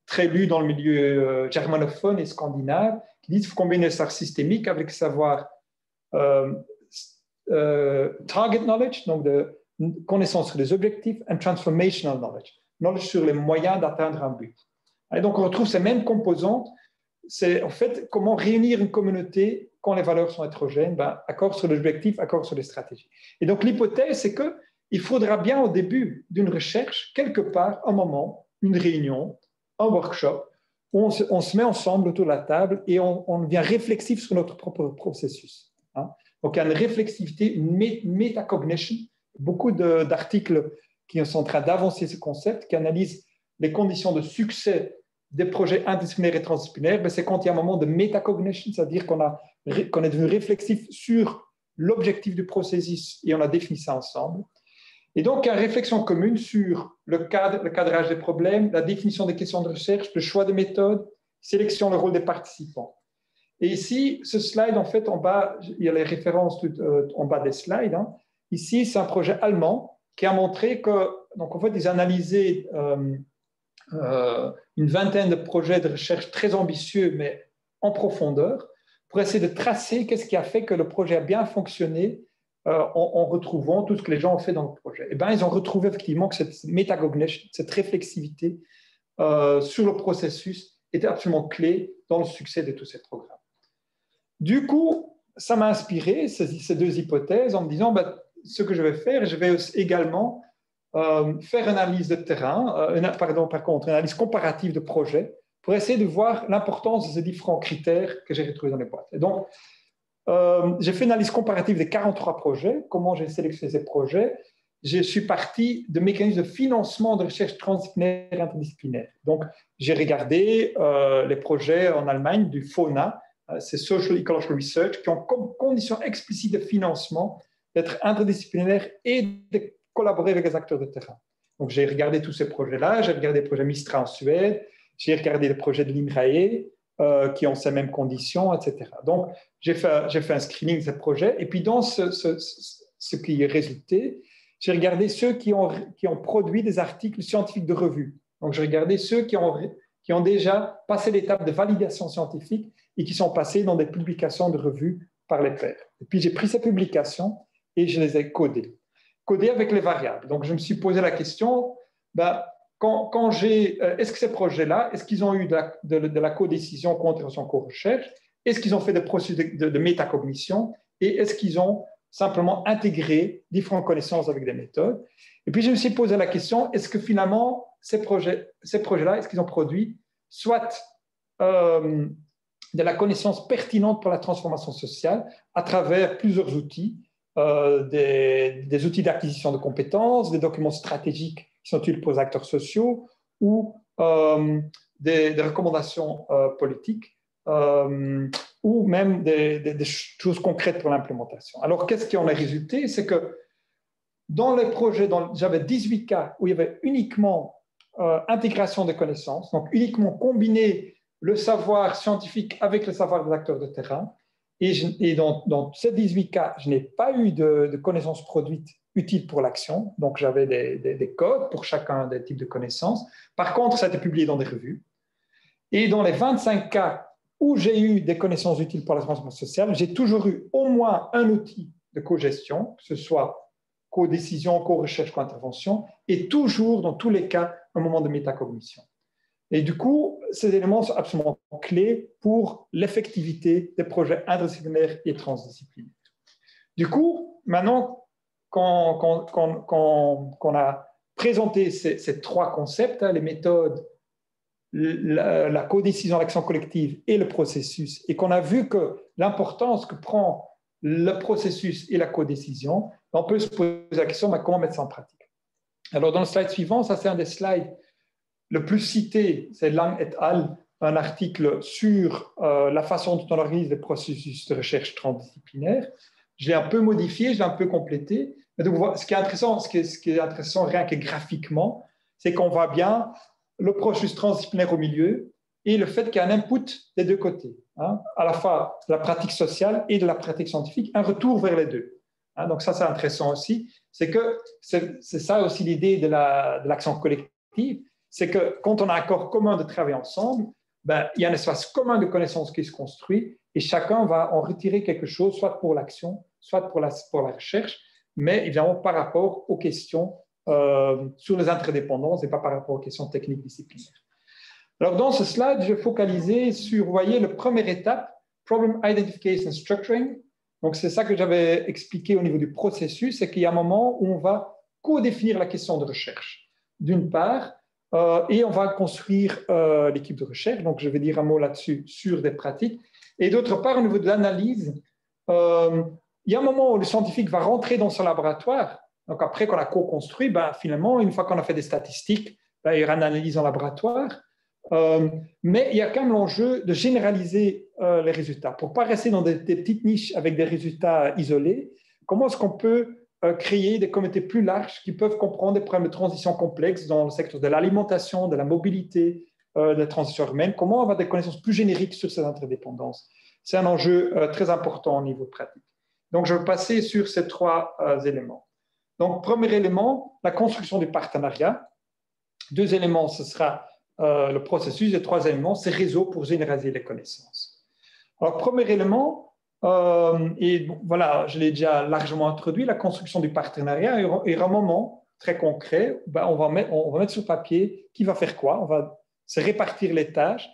très lus dans le milieu germanophone et scandinave qui disent qu'il faut combiner le savoir systémique avec le savoir target knowledge, donc de connaissance sur les objectifs, and transformational knowledge sur les moyens d'atteindre un but. Et donc, on retrouve ces mêmes composantes. C'est en fait comment réunir une communauté quand les valeurs sont hétérogènes, accord sur l'objectif, accord sur les stratégies. Et donc, l'hypothèse, c'est qu'il faudra bien au début d'une recherche, quelque part, un moment, une réunion, un workshop, où on se met ensemble autour de la table et on devient réflexif sur notre propre processus. Donc, il y a une réflexivité, une métacognition. Beaucoup d'articles qui sont en train d'avancer ce concept, qui analysent les conditions de succès des projets interdisciplinaires et transdisciplinaires. C'est quand il y a un moment de métacognition, c'est-à-dire qu'on est devenu réflexif sur l'objectif du processus et on a défini ça ensemble. Et donc, il y a une réflexion commune sur le cadrage des problèmes, la définition des questions de recherche, le choix des méthodes, sélection, le rôle des participants. Et ici, ce slide, en fait, en bas, il y a les références en bas des slides. Ici, c'est un projet allemand qui a montré que, donc en fait, ils analysaient une vingtaine de projets de recherche très ambitieux, mais en profondeur, pour essayer de tracer qu'est-ce qui a fait que le projet a bien fonctionné en retrouvant tout ce que les gens ont fait dans le projet. Et bien, ils ont retrouvé effectivement que cette métacognition, cette réflexivité sur le processus était absolument clé dans le succès de tous ces programmes. Du coup, ça m'a inspiré, ces deux hypothèses, en me disant, ce que je vais faire, je vais également faire une analyse de terrain, une analyse comparative de projet, pour essayer de voir l'importance de ces différents critères que j'ai retrouvés dans les boîtes. Et donc, j'ai fait une analyse comparative des 43 projets, comment j'ai sélectionné ces projets. Je suis parti de mécanismes de financement de recherche transdisciplinaire et interdisciplinaire. Donc, j'ai regardé les projets en Allemagne du FONA, c'est Social Ecological Research, qui ont comme condition explicite de financement d'être interdisciplinaire et de collaborer avec les acteurs de terrain. Donc, j'ai regardé tous ces projets-là, j'ai regardé les projets Mistra en Suède, j'ai regardé les projets de l'INRAE qui ont ces mêmes conditions, etc. Donc, j'ai fait un screening de ces projets et puis dans ce qui est résulté, j'ai regardé ceux qui ont produit des articles scientifiques de revue. Donc, j'ai regardé ceux qui ont déjà passé l'étape de validation scientifique et qui sont passés dans des publications de revues par les pairs. Et puis, j'ai pris ces publications et je les ai codées avec les variables. Donc, je me suis posé la question, est-ce que ces projets-là, est-ce qu'ils ont eu de la co-décision, co-intervention, co-recherche? Est-ce qu'ils ont fait des processus de métacognition? Et est-ce qu'ils ont simplement intégré différentes connaissances avec des méthodes? Et puis, je me suis posé la question, est-ce que finalement, ces projets-là, est-ce qu'ils ont produit soit de la connaissance pertinente pour la transformation sociale à travers plusieurs outils, des outils d'acquisition de compétences, des documents stratégiques qui sont utiles pour les acteurs sociaux ou des recommandations politiques ou même des choses concrètes pour l'implémentation. Alors, qu'est-ce qui en est résulté? C'est que dans les projets, j'avais 18 cas où il y avait uniquement intégration des connaissances, donc uniquement combiner le savoir scientifique avec le savoir des acteurs de terrain. Et dans ces 18 cas, je n'ai pas eu de connaissances produites utiles pour l'action. Donc, j'avais des codes pour chacun des types de connaissances. Par contre, ça a été publié dans des revues. Et dans les 25 cas où j'ai eu des connaissances utiles pour la transformation sociale, j'ai toujours eu au moins un outil de co-gestion, que ce soit co-décision, co-recherche, co-intervention, et toujours, dans tous les cas, un moment de métacognition. Et du coup, ces éléments sont absolument clés pour l'effectivité des projets interdisciplinaires et transdisciplinaires. Du coup, maintenant qu'on a présenté ces trois concepts, les méthodes, la codécision, l'action collective et le processus, et qu'on a vu que l'importance que prend le processus et la codécision, on peut se poser la question, comment mettre ça en pratique? Alors, dans le slide suivant, ça c'est un des slides le plus cité, c'est Lang et al., un article sur la façon dont on organise les processus de recherche transdisciplinaire. Je l'ai un peu modifié, je l'ai un peu complété. Mais donc, ce qui est intéressant rien que graphiquement, c'est qu'on voit bien le processus transdisciplinaire au milieu et le fait qu'il y a un input des deux côtés, hein, à la fois de la pratique sociale et de la pratique scientifique, un retour vers les deux. Hein, donc ça, c'est intéressant aussi. C'est ça aussi l'idée de l'action collective, c'est que quand on a un accord commun de travailler ensemble, ben, il y a un espace commun de connaissances qui se construit et chacun va en retirer quelque chose, soit pour l'action, soit pour la recherche, mais évidemment par rapport aux questions sur les interdépendances et pas par rapport aux questions techniques disciplinaires. Alors, dans ce slide, je vais focaliser sur, vous voyez, la première étape, Problem Identification and Structuring. Donc, c'est ça que j'avais expliqué au niveau du processus, c'est qu'il y a un moment où on va co-définir la question de recherche, d'une part, et on va construire l'équipe de recherche. Donc, je vais dire un mot là-dessus, sur des pratiques. Et d'autre part, au niveau de l'analyse, il y a un moment où le scientifique va rentrer dans son laboratoire. Donc, après qu'on a co-construit, ben, finalement, une fois qu'on a fait des statistiques, ben, il y aura une analyse en laboratoire. Mais il y a quand même l'enjeu de généraliser les résultats. Pour ne pas rester dans des petites niches avec des résultats isolés, comment est-ce qu'on peut créer des communautés plus larges qui peuvent comprendre des problèmes de transition complexes dans le secteur de l'alimentation, de la mobilité, de la transition urbaine? Comment avoir des connaissances plus génériques sur ces interdépendances? C'est un enjeu très important au niveau pratique. Donc, je vais passer sur ces trois éléments. Donc, premier élément, la construction du partenariat. Deux éléments, ce sera le processus. Et trois éléments, c'est réseau pour généraliser les connaissances. Alors, premier élément, et voilà, je l'ai déjà largement introduit, la construction du partenariat est un moment très concret. Ben, on va mettre sur papier qui va faire quoi, on va se répartir les tâches.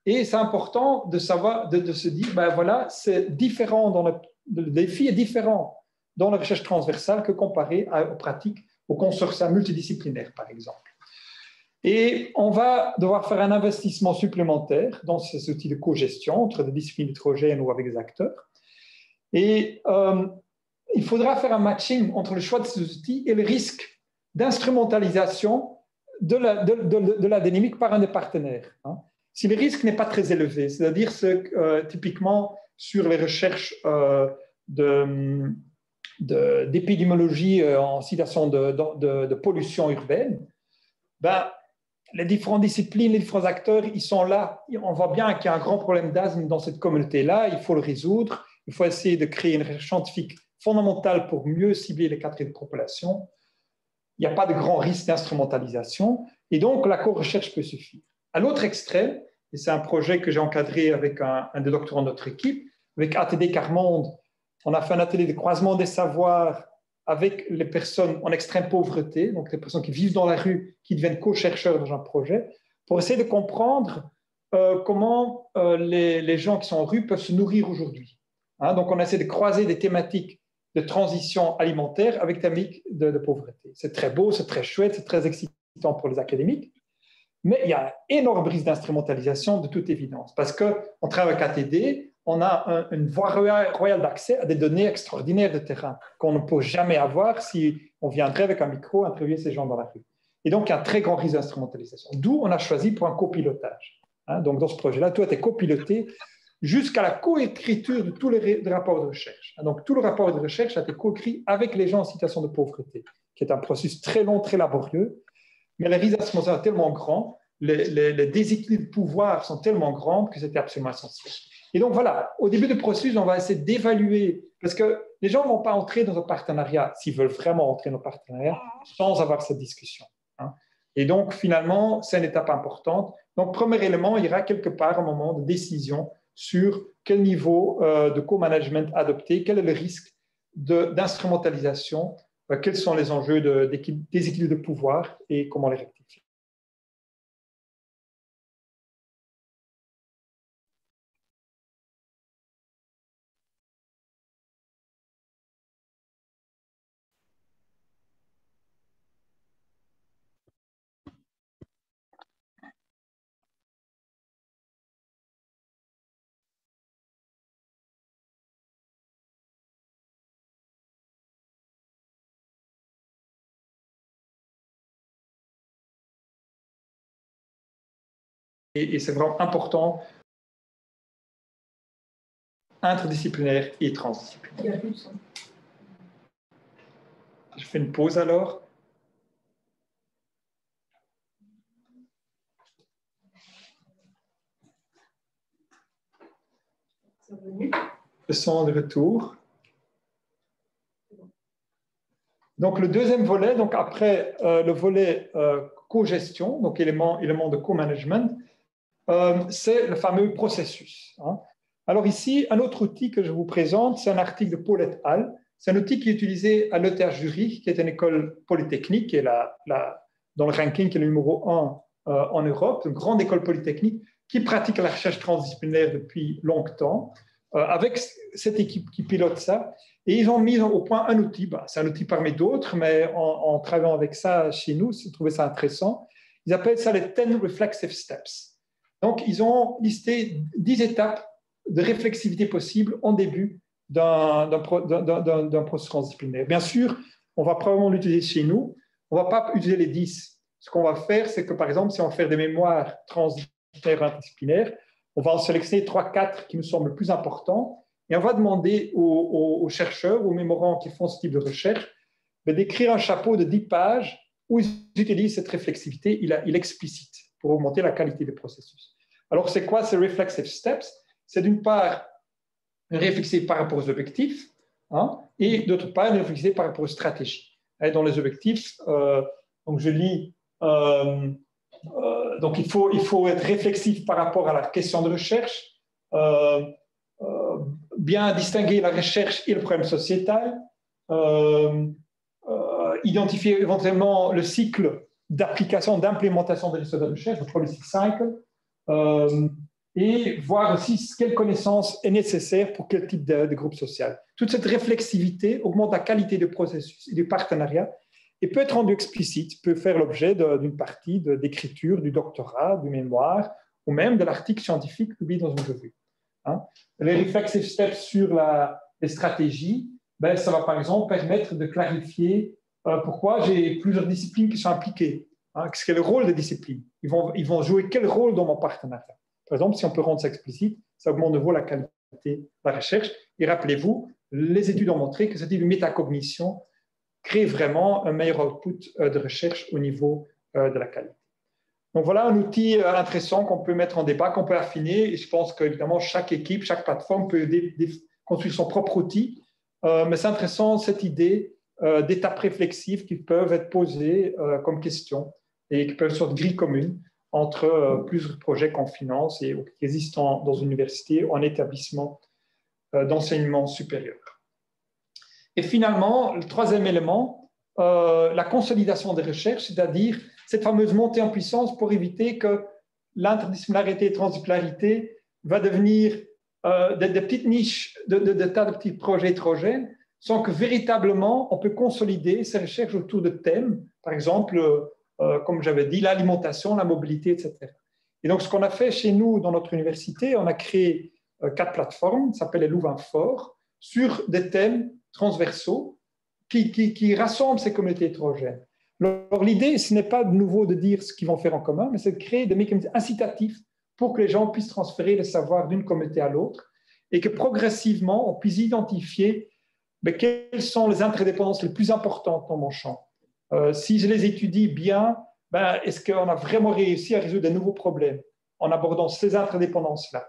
Et c'est important de savoir, de se dire, ben voilà, c'est différent le défi est différent dans la recherche transversale que comparé aux pratiques, au consortium multidisciplinaire, par exemple. Et on va devoir faire un investissement supplémentaire dans ces outils de co-gestion entre des disciplines hétérogènes ou avec des acteurs. Et il faudra faire un matching entre le choix de ces outils et le risque d'instrumentalisation de la dynamique par un des partenaires. Hein. Si le risque n'est pas très élevé, c'est-à-dire typiquement sur les recherches d'épidémiologie en situation de pollution urbaine, ben, les différentes disciplines, les différents acteurs, ils sont là. On voit bien qu'il y a un grand problème d'asthme dans cette communauté-là. Il faut le résoudre. Il faut essayer de créer une recherche scientifique fondamentale pour mieux cibler les catégories de population. Il n'y a pas de grand risque d'instrumentalisation. Et donc, la co-recherche peut suffire. À l'autre extrême, et c'est un projet que j'ai encadré avec un des doctorants de notre équipe, avec ATD Carmonde, on a fait un atelier de croisement des savoirs avec les personnes en extrême pauvreté, donc les personnes qui vivent dans la rue, qui deviennent co-chercheurs dans un projet, pour essayer de comprendre comment les gens qui sont en rue peuvent se nourrir aujourd'hui. Hein, donc, on essaie de croiser des thématiques de transition alimentaire avec des thématiques de pauvreté. C'est très beau, c'est très chouette, c'est très excitant pour les académiques, mais il y a un énorme risque d'instrumentalisation de toute évidence, parce qu'on travaille avec ATD, on a une voie royale d'accès à des données extraordinaires de terrain qu'on ne peut jamais avoir si on viendrait avec un micro interviewer ces gens dans la rue. Et donc, il y a un très grand risque d'instrumentalisation. D'où on a choisi pour un copilotage. Hein, donc, dans ce projet-là, tout a été copiloté jusqu'à la coécriture de tous les rapports de recherche. Donc, tout le rapport de recherche a été coécrit avec les gens en situation de pauvreté, qui est un processus très long, très laborieux, mais les risques d'instrumentalisation sont tellement grands, les déséquilibres de pouvoir sont tellement grands que c'était absolument essentiel. Et donc, voilà, au début du processus, on va essayer d'évaluer, parce que les gens ne vont pas entrer dans un partenariat, s'ils veulent vraiment entrer dans un partenariat, sans avoir cette discussion. Hein. Et donc, finalement, c'est une étape importante. Donc, premier élément, il y aura quelque part un moment de décision sur quel niveau de co-management adopter, quel est le risque d'instrumentalisation, quels sont les enjeux déséquilibre de pouvoir et comment les rectifier. Et c'est vraiment important, interdisciplinaire et transdisciplinaire. Je fais une pause alors. Le son de retour. Donc, le deuxième volet, donc après le volet co-gestion, donc élément de co-management, c'est le fameux processus. Hein. Alors ici, un autre outil que je vous présente, c'est un article de Paul et al. C'est un outil qui est utilisé à l'ETH Zurich, qui est une école polytechnique, qui est dans le ranking, qui est le numéro 1 en Europe, une grande école polytechnique qui pratique la recherche transdisciplinaire depuis longtemps, avec cette équipe qui pilote ça. Et ils ont mis au point un outil, c'est un outil parmi d'autres, mais en travaillant avec ça chez nous, j'ai trouvé ça intéressant. Ils appellent ça les 10 Reflexive Steps. Donc, ils ont listé 10 étapes de réflexivité possible en début d'un processus transdisciplinaire. Bien sûr, on va probablement l'utiliser chez nous. On ne va pas utiliser les 10. Ce qu'on va faire, c'est que, par exemple, si on va faire des mémoires transdisciplinaires interdisciplinaires, on va en sélectionner 3-4 qui nous semblent le plus importants et on va demander aux chercheurs, aux mémorants qui font ce type de recherche, d'écrire un chapeau de 10 pages où ils utilisent cette réflexivité, il explicite pour augmenter la qualité des processus. Alors, c'est quoi ces reflexive steps? C'est d'une part une réflexivité par rapport aux objectifs, hein, et d'autre part une réflexivité par rapport aux stratégies. Et dans les objectifs, donc je lis, donc il faut être réflexif par rapport à la question de recherche, bien distinguer la recherche et le problème sociétal, identifier éventuellement le cycle d'application, d'implémentation des résultats de recherche, le policy cycle, et voir aussi quelle connaissance est nécessaire pour quel type de groupe social. Toute cette réflexivité augmente la qualité du processus et du partenariat et peut être rendue explicite, peut faire l'objet d'une partie d'écriture, du doctorat, du mémoire, ou même de l'article scientifique publié dans une revue. Hein. Les reflexive steps sur les stratégies, ça va par exemple permettre de clarifier pourquoi j'ai plusieurs disciplines qui sont impliquées. Hein, quel est le rôle des disciplines? Ils vont jouer quel rôle dans mon partenariat? Par exemple, si on peut rendre ça explicite, ça augmente de nouveau la qualité de la recherche. Et rappelez-vous, les études ont montré que ce type de métacognition crée vraiment un meilleur output de recherche au niveau de la qualité. Donc voilà un outil intéressant qu'on peut mettre en débat, qu'on peut affiner. Et je pense qu'évidemment, chaque équipe, chaque plateforme peut construire son propre outil. Mais c'est intéressant cette idée d'étapes réflexives qui peuvent être posées comme questions et qui peuvent être une grille commune entre plusieurs projets qu'on finance et qui existent dans une université ou un établissement d'enseignement supérieur. Et finalement, le troisième élément, la consolidation des recherches, c'est-à-dire cette fameuse montée en puissance pour éviter que l'interdisciplinarité et transdisciplinarité va devenir des petites niches de tas de petits projets hétérogènes, sans que véritablement on peut consolider ces recherches autour de thèmes, par exemple, comme j'avais dit, l'alimentation, la mobilité, etc. Et donc, ce qu'on a fait chez nous, dans notre université, on a créé 4 plateformes, ça s'appelle les Louvain Fort, sur des thèmes transversaux qui rassemblent ces communautés hétérogènes. Alors, l'idée, ce n'est pas de nouveau de dire ce qu'ils vont faire en commun, mais c'est de créer des mécanismes incitatifs pour que les gens puissent transférer le savoir d'une communauté à l'autre et que progressivement, on puisse identifier quelles sont les interdépendances les plus importantes dans mon champ. Si je les étudie bien, est-ce qu'on a vraiment réussi à résoudre de nouveaux problèmes en abordant ces interdépendances-là,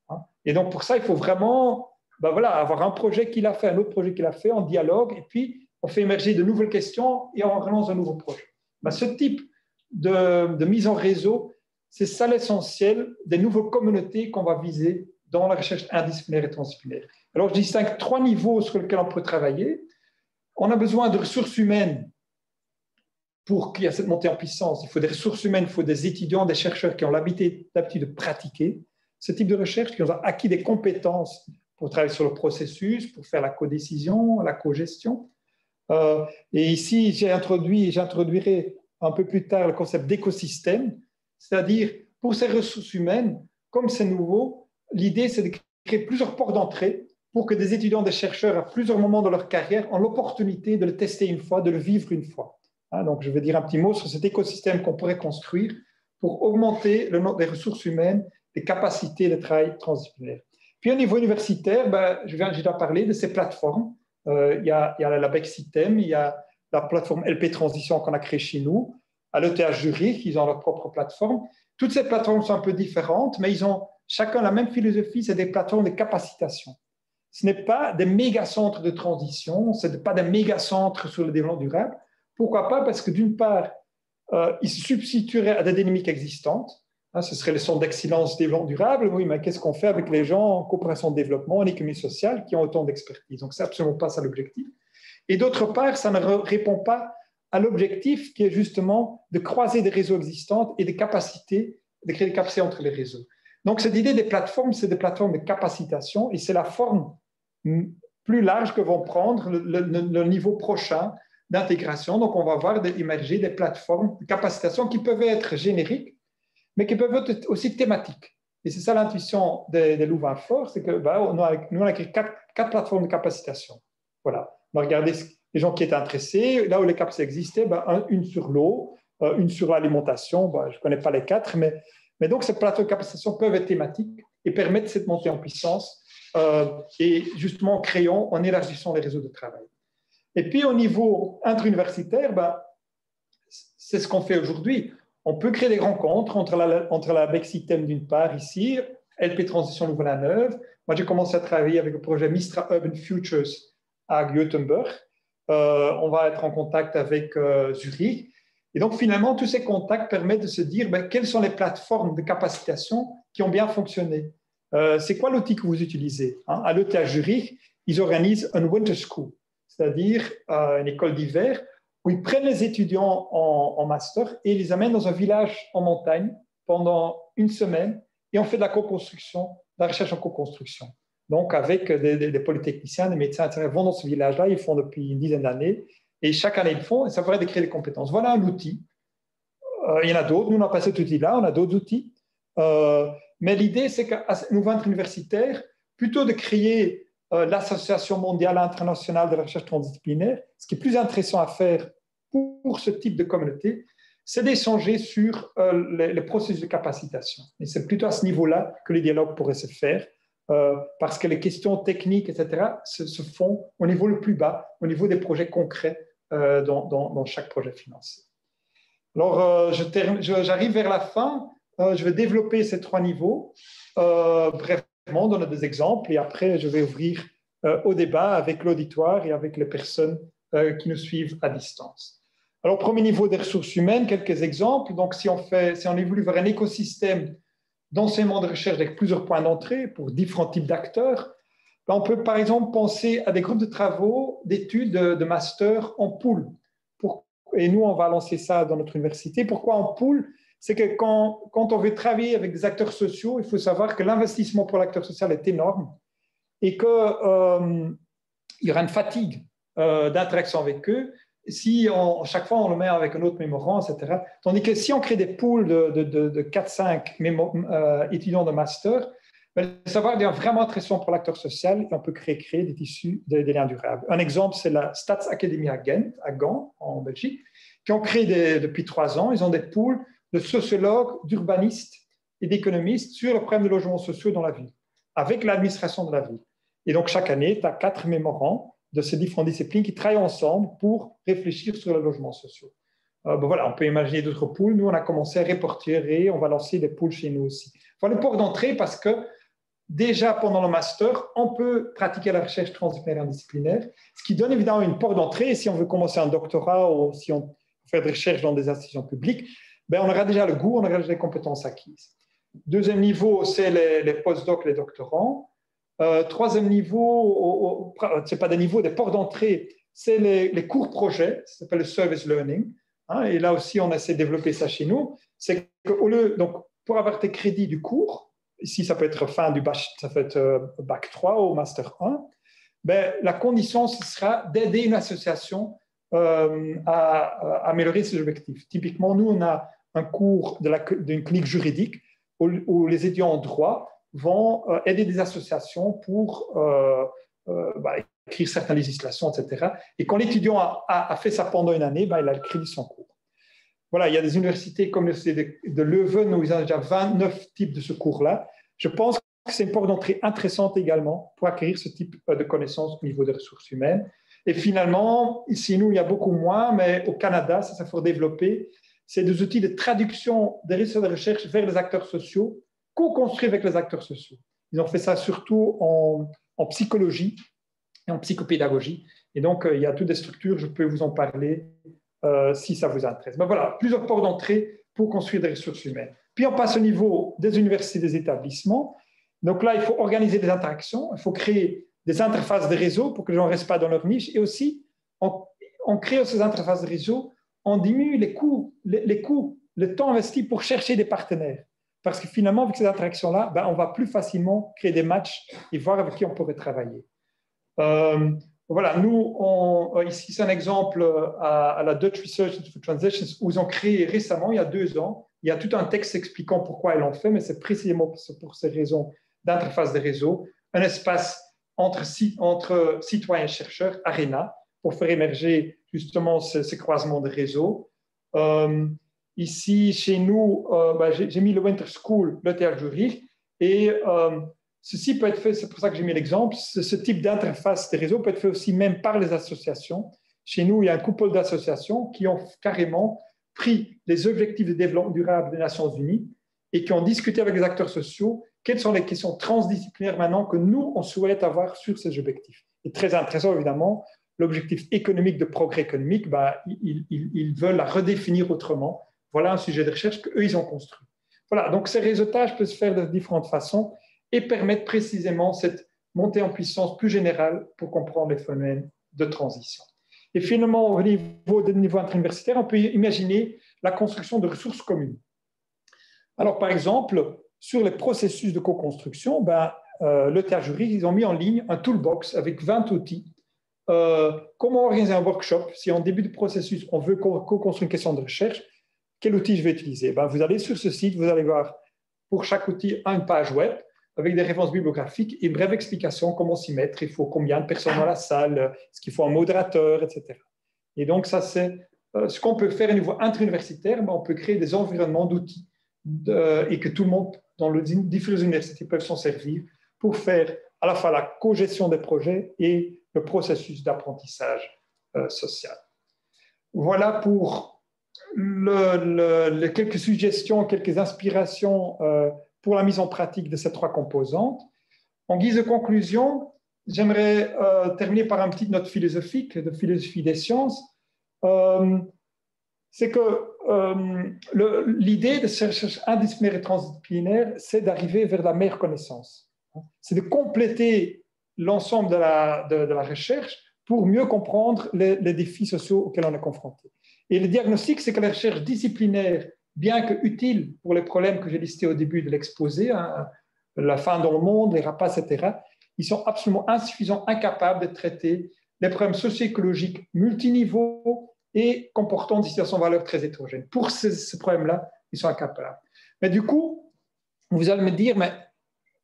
hein? Et donc, pour ça, il faut vraiment avoir un projet qu'il a fait, un autre projet qu'il a fait, en dialogue, et puis on fait émerger de nouvelles questions et on relance un nouveau projet. Ce type de mise en réseau, c'est ça l'essentiel des nouvelles communautés qu'on va viser dans la recherche interdisciplinaire et transdisciplinaire. Alors, je distingue 3 niveaux sur lesquels on peut travailler. On a besoin de ressources humaines pour qu'il y ait cette montée en puissance. Il faut des ressources humaines, il faut des étudiants, des chercheurs qui ont l'habitude de pratiquer ce type de recherche, qui ont acquis des compétences pour travailler sur le processus, pour faire la codécision, la cogestion. Et ici, j'introduirai un peu plus tard le concept d'écosystème, c'est-à-dire pour ces ressources humaines, comme c'est nouveau, l'idée c'est de créer plusieurs ports d'entrée pour que des étudiants, des chercheurs, à plusieurs moments de leur carrière, aient l'opportunité de le tester une fois, de le vivre une fois. Donc, je vais dire un petit mot sur cet écosystème qu'on pourrait construire pour augmenter le nombre des ressources humaines, des capacités de travail transdisciplinaire. Puis, au niveau universitaire, j'ai déjà parlé de ces plateformes. Il y a la BEC-System, il y a la plateforme LP Transition qu'on a créée chez nous. À l'ETH Zurich, ils ont leur propre plateforme. Toutes ces plateformes sont un peu différentes, mais ils ont chacun la même philosophie, c'est des plateformes de capacitation. Ce n'est pas des méga-centres de transition, ce n'est pas des méga-centres sur le développement durable. Pourquoi pas? Parce que d'une part, ils se substitueraient à des dynamiques existantes. Ce serait le centre d'excellence développement durable. Oui, mais qu'est-ce qu'on fait avec les gens en coopération de développement, en économie sociale, qui ont autant d'expertise? Donc, c'est absolument pas ça l'objectif. Et d'autre part, ça ne répond pas à l'objectif qui est justement de croiser des réseaux existants et des capacités, de créer des capacités entre les réseaux. Donc, cette idée des plateformes, c'est des plateformes de capacitation et c'est la forme plus large que vont prendre le niveau prochain d'intégration. Donc, on va voir émerger des plateformes de capacitation qui peuvent être génériques, mais qui peuvent être aussi thématiques. Et c'est ça l'intuition de Louvain-Fort, c'est que nous, on a créé quatre plateformes de capacitation. Voilà. On va regarder les gens qui étaient intéressés. Là où les capacités existaient, une sur l'eau, une sur l'alimentation. Je ne connais pas les 4, mais donc ces plateformes de capacitation peuvent être thématiques et permettre cette montée en puissance et justement en élargissant les réseaux de travail. Et puis au niveau interuniversitaire, c'est ce qu'on fait aujourd'hui. On peut créer des rencontres entre la BEC-System d'une part ici, LP Transition Louvain-la-Neuve. Moi, j'ai commencé à travailler avec le projet Mistra Urban Futures à Göteborg. On va être en contact avec Zurich. Et donc, finalement, tous ces contacts permettent de se dire quelles sont les plateformes de capacitation qui ont bien fonctionné. C'est quoi l'outil que vous utilisez? À l'ETH Zurich, ils organisent un Winter School, c'est-à-dire une école d'hiver, où ils prennent les étudiants en master et ils les amènent dans un village en montagne pendant une semaine et on fait de la co-construction, de la recherche en co-construction. Donc, avec des polytechniciens, des médecins, etc., vont dans ce village-là, ils font depuis une dizaine d'années et chaque année ils le font et ça permet de créer des compétences. Voilà un outil. Il y en a d'autres. Nous, on n'a pas cet outil-là, on a d'autres outils. Mais l'idée, c'est qu'à ce nouveau interuniversitaire, plutôt de créer l'Association mondiale internationale de la recherche transdisciplinaire, ce qui est plus intéressant à faire pour ce type de communauté, c'est d'échanger sur les processus de capacitation. Et c'est plutôt à ce niveau-là que les dialogues pourraient se faire, parce que les questions techniques, etc., se font au niveau le plus bas, au niveau des projets concrets dans chaque projet financé. Alors, j'arrive vers la fin. Je vais développer ces 3 niveaux. Bref, donner des exemples et après, je vais ouvrir au débat avec l'auditoire et avec les personnes qui nous suivent à distance. Alors, premier niveau des ressources humaines, quelques exemples. Donc, si on évolue vers un écosystème d'enseignement de recherche avec plusieurs points d'entrée pour différents types d'acteurs, on peut par exemple penser à des groupes de travaux, d'études, de master en pool. Et nous, on va lancer ça dans notre université. Pourquoi en pool? C'est que quand on veut travailler avec des acteurs sociaux, il faut savoir que l'investissement pour l'acteur social est énorme et qu'il y aura une fatigue d'interaction avec eux si chaque fois on le met avec un autre mémorand, etc. Tandis que si on crée des pools de 4-5 étudiants de master, savoir qu'il y a vraiment intéressant pour l'acteur social et on peut créer des tissus, des liens durables. Un exemple, c'est la Stats Academy à Gand, en Belgique, qui ont créé depuis 3 ans. Ils ont des pools de sociologues, d'urbanistes et d'économistes sur le problème des logements sociaux dans la ville, avec l'administration de la ville. Et donc, chaque année, tu as 4 mémorants de ces différentes disciplines qui travaillent ensemble pour réfléchir sur les logements sociaux. Voilà, on peut imaginer d'autres pools. Nous, on a commencé à répertorier, on va lancer des pools chez nous aussi. Voilà le port d'entrée parce que déjà pendant le master, on peut pratiquer la recherche transdisciplinaire et disciplinaire, ce qui donne évidemment une porte d'entrée. Et si on veut commencer un doctorat ou si on veut faire des recherches dans des institutions publiques, on aura déjà le goût, on aura déjà les compétences acquises. Deuxième niveau, c'est les postdocs, les doctorants. Troisième niveau, ce n'est pas des niveaux, des portes d'entrée, c'est les cours projets, ça s'appelle le service learning. Hein, et là aussi, on essaie de développer ça chez nous. C'est qu'au lieu, donc, pour avoir tes crédits du cours, ici, ça peut être fin du bac, ça peut être bac 3 ou master 1, ben, la condition, ce sera d'aider une association à améliorer ses objectifs. Typiquement, nous, on a un cours d'une clinique juridique où les étudiants en droit vont aider des associations pour écrire certaines législations, etc. Et quand l'étudiant a fait ça pendant une année, il a le crédit son cours. Voilà, il y a des universités comme l'université de Leuven où ils ont déjà 29 types de ce cours-là. Je pense que c'est une porte d'entrée intéressante également pour acquérir ce type de connaissances au niveau des ressources humaines. Et finalement, ici, nous, il y a beaucoup moins, mais au Canada, ça faut développer. C'est des outils de traduction des résultats de recherche vers les acteurs sociaux, co-construits avec les acteurs sociaux. Ils ont fait ça surtout en psychologie et en psychopédagogie. Et donc, il y a toutes des structures, je peux vous en parler si ça vous intéresse. Mais voilà, plusieurs portes d'entrée pour construire des ressources humaines. Puis on passe au niveau des universités, des établissements. Donc là, il faut organiser des interactions, il faut créer des interfaces de réseau pour que les gens ne restent pas dans leur niche. Et aussi, en créant ces interfaces de réseau, on diminue les coûts, le temps investi pour chercher des partenaires. Parce que finalement, avec ces interactions-là, on va plus facilement créer des matchs et voir avec qui on pourrait travailler. Voilà, nous, ici, c'est un exemple à la Dutch Research Institute for Transitions où ils ont créé récemment, il y a 2 ans, il y a tout un texte expliquant pourquoi ils l'ont fait, mais c'est précisément pour ces raisons d'interface de réseau, un espace entre citoyens et chercheurs, ARENA, pour faire émerger justement ces croisements de réseaux. Ici, chez nous, j'ai mis le Winter School, le théâtre juridique, et ceci peut être fait, c'est pour ça que j'ai mis l'exemple, ce type d'interface des réseaux peut être fait aussi même par les associations. Chez nous, il y a un couple d'associations qui ont carrément pris les objectifs de développement durable des Nations Unies et qui ont discuté avec les acteurs sociaux quelles sont les questions transdisciplinaires maintenant que nous, on souhaite avoir sur ces objectifs. Et très intéressant, évidemment, l'objectif économique de progrès économique, ils veulent la redéfinir autrement. Voilà un sujet de recherche qu'eux, ils ont construit. Voilà, donc ces réseautages peuvent se faire de différentes façons et permettre précisément cette montée en puissance plus générale pour comprendre les phénomènes de transition. Et finalement, au niveau interuniversitaire, on peut imaginer la construction de ressources communes. Alors, par exemple, sur les processus de co-construction, le théâtre juridique, ils ont mis en ligne un toolbox avec 20 outils. Comment organiser un workshop si en début de processus, on veut co-construire une question de recherche, quel outil je vais utiliser? Vous allez sur ce site, vous allez voir pour chaque outil une page web avec des références bibliographiques et une brève explication comment s'y mettre. Il faut combien de personnes dans la salle, est-ce qu'il faut un modérateur, etc. Et donc, ça, c'est ce qu'on peut faire au niveau interuniversitaire. On peut créer des environnements d'outils et que tout le monde, dans les différentes universités, peuvent s'en servir pour faire à la fois la co-gestion des projets et le processus d'apprentissage social. Voilà pour quelques suggestions, quelques inspirations pour la mise en pratique de ces 3 composantes. En guise de conclusion, j'aimerais terminer par une petite note philosophique, de philosophie des sciences. C'est que l'idée de cette recherche interdisciplinaire et transdisciplinaire, c'est d'arriver vers la meilleure connaissance. C'est de compléter l'ensemble de la recherche pour mieux comprendre les défis sociaux auxquels on est confronté. Et le diagnostic, c'est que la recherche disciplinaire, bien que utile pour les problèmes que j'ai listés au début de l'exposé, la faim dans le monde, les rapaces, etc., ils sont absolument insuffisants, incapables de traiter les problèmes socio-écologiques multiniveaux et comportant des situations de valeur très hétérogènes. Pour ces problèmes-là, ils sont incapables. Mais du coup, vous allez me dire, mais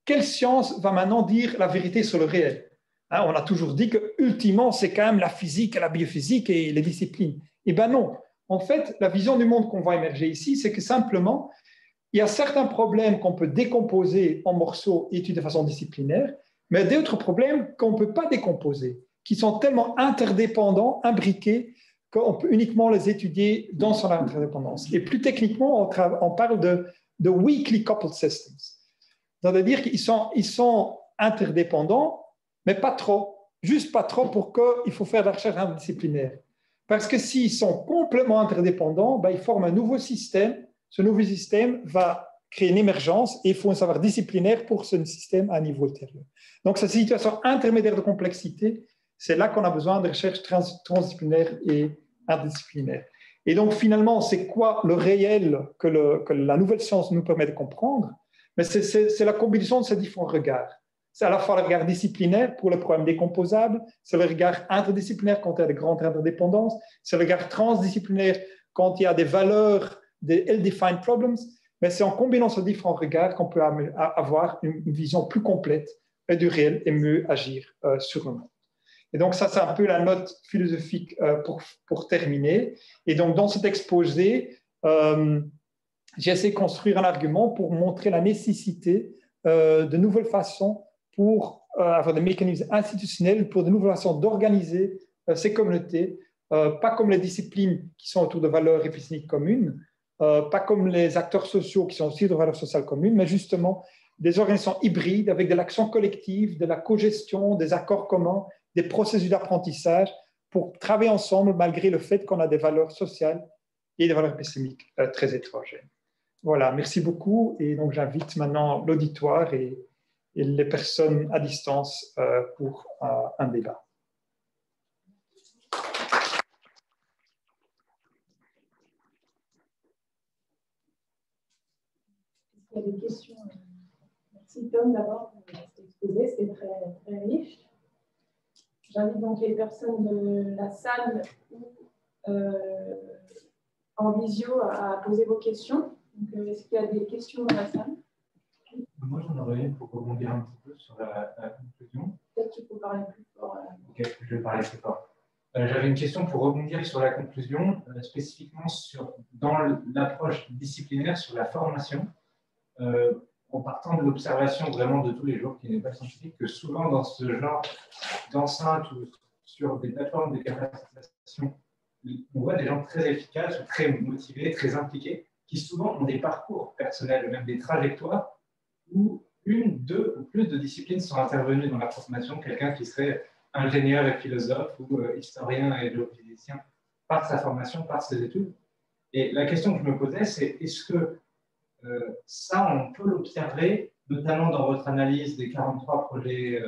quelle science va maintenant dire la vérité sur le réel? On a toujours dit que, ultimement, c'est quand même la physique et la biophysique et les disciplines. Eh bien non. En fait, la vision du monde qu'on voit émerger ici, c'est que simplement, il y a certains problèmes qu'on peut décomposer en morceaux et étudier de façon disciplinaire, mais d'autres problèmes qu'on ne peut pas décomposer, qui sont tellement interdépendants, imbriqués, qu'on peut uniquement les étudier dans son interdépendance. Et plus techniquement, on parle de weakly coupled systems. C'est-à-dire qu'ils sont interdépendants, mais pas trop. Juste pas trop pour qu'il faut faire de la recherche interdisciplinaire. Parce que s'ils sont complètement interdépendants, ils forment un nouveau système. Ce nouveau système va créer une émergence et il faut un savoir disciplinaire pour ce système à niveau ultérieur. Donc, cette situation intermédiaire de complexité, c'est là qu'on a besoin de recherche transdisciplinaire et interdisciplinaire. Et donc, finalement, c'est quoi le réel que la nouvelle science nous permet de comprendre? Mais c'est la combinaison de ces différents regards. C'est à la fois le regard disciplinaire pour le problème décomposable, c'est le regard interdisciplinaire quand il y a des grandes interdépendances, c'est le regard transdisciplinaire quand il y a des valeurs, des ill-defined problems, mais c'est en combinant ces différents regards qu'on peut avoir une vision plus complète du réel et mieux agir sur le monde. Et donc, ça, c'est un peu la note philosophique pour terminer. Et donc, dans cet exposé, j'ai essayé de construire un argument pour montrer la nécessité de nouvelles façons pour avoir des mécanismes institutionnels, pour de nouvelles façons d'organiser ces communautés, pas comme les disciplines qui sont autour de valeurs épisthémiques communes, pas comme les acteurs sociaux qui sont aussi de valeurs sociales communes, mais justement des organisations hybrides avec de l'action collective, de la cogestion, des accords communs, des processus d'apprentissage pour travailler ensemble malgré le fait qu'on a des valeurs sociales et des valeurs épistémiques très étrangères. Voilà, merci beaucoup. Et donc, j'invite maintenant l'auditoire et les personnes à distance pour un débat. Il y a des questions. Merci Tom d'abord pour cet exposé, c'était très, très riche. J'invite donc les personnes de la salle ou en visio à poser vos questions. Est-ce qu'il y a des questions dans la salle? Moi, j'en aurais une pour rebondir un petit peu sur la conclusion. Peut-être qu'il faut parler plus fort. Ok, je vais parler plus fort. J'avais une question pour rebondir sur la conclusion, spécifiquement dans l'approche disciplinaire sur la formation, en partant de l'observation vraiment de tous les jours, qui n'est pas scientifique, que souvent dans ce genre d'enceinte ou sur des plateformes de capacitation, on voit des gens très efficaces, très motivés, très impliqués, qui souvent ont des parcours personnels, même des trajectoires, où une, deux ou plus de disciplines sont intervenues dans la formation, quelqu'un qui serait ingénieur et philosophe ou historien et géophysicien par sa formation, par ses études. Et la question que je me posais, c'est est-ce que ça, on peut l'observer, notamment dans votre analyse des 43 projets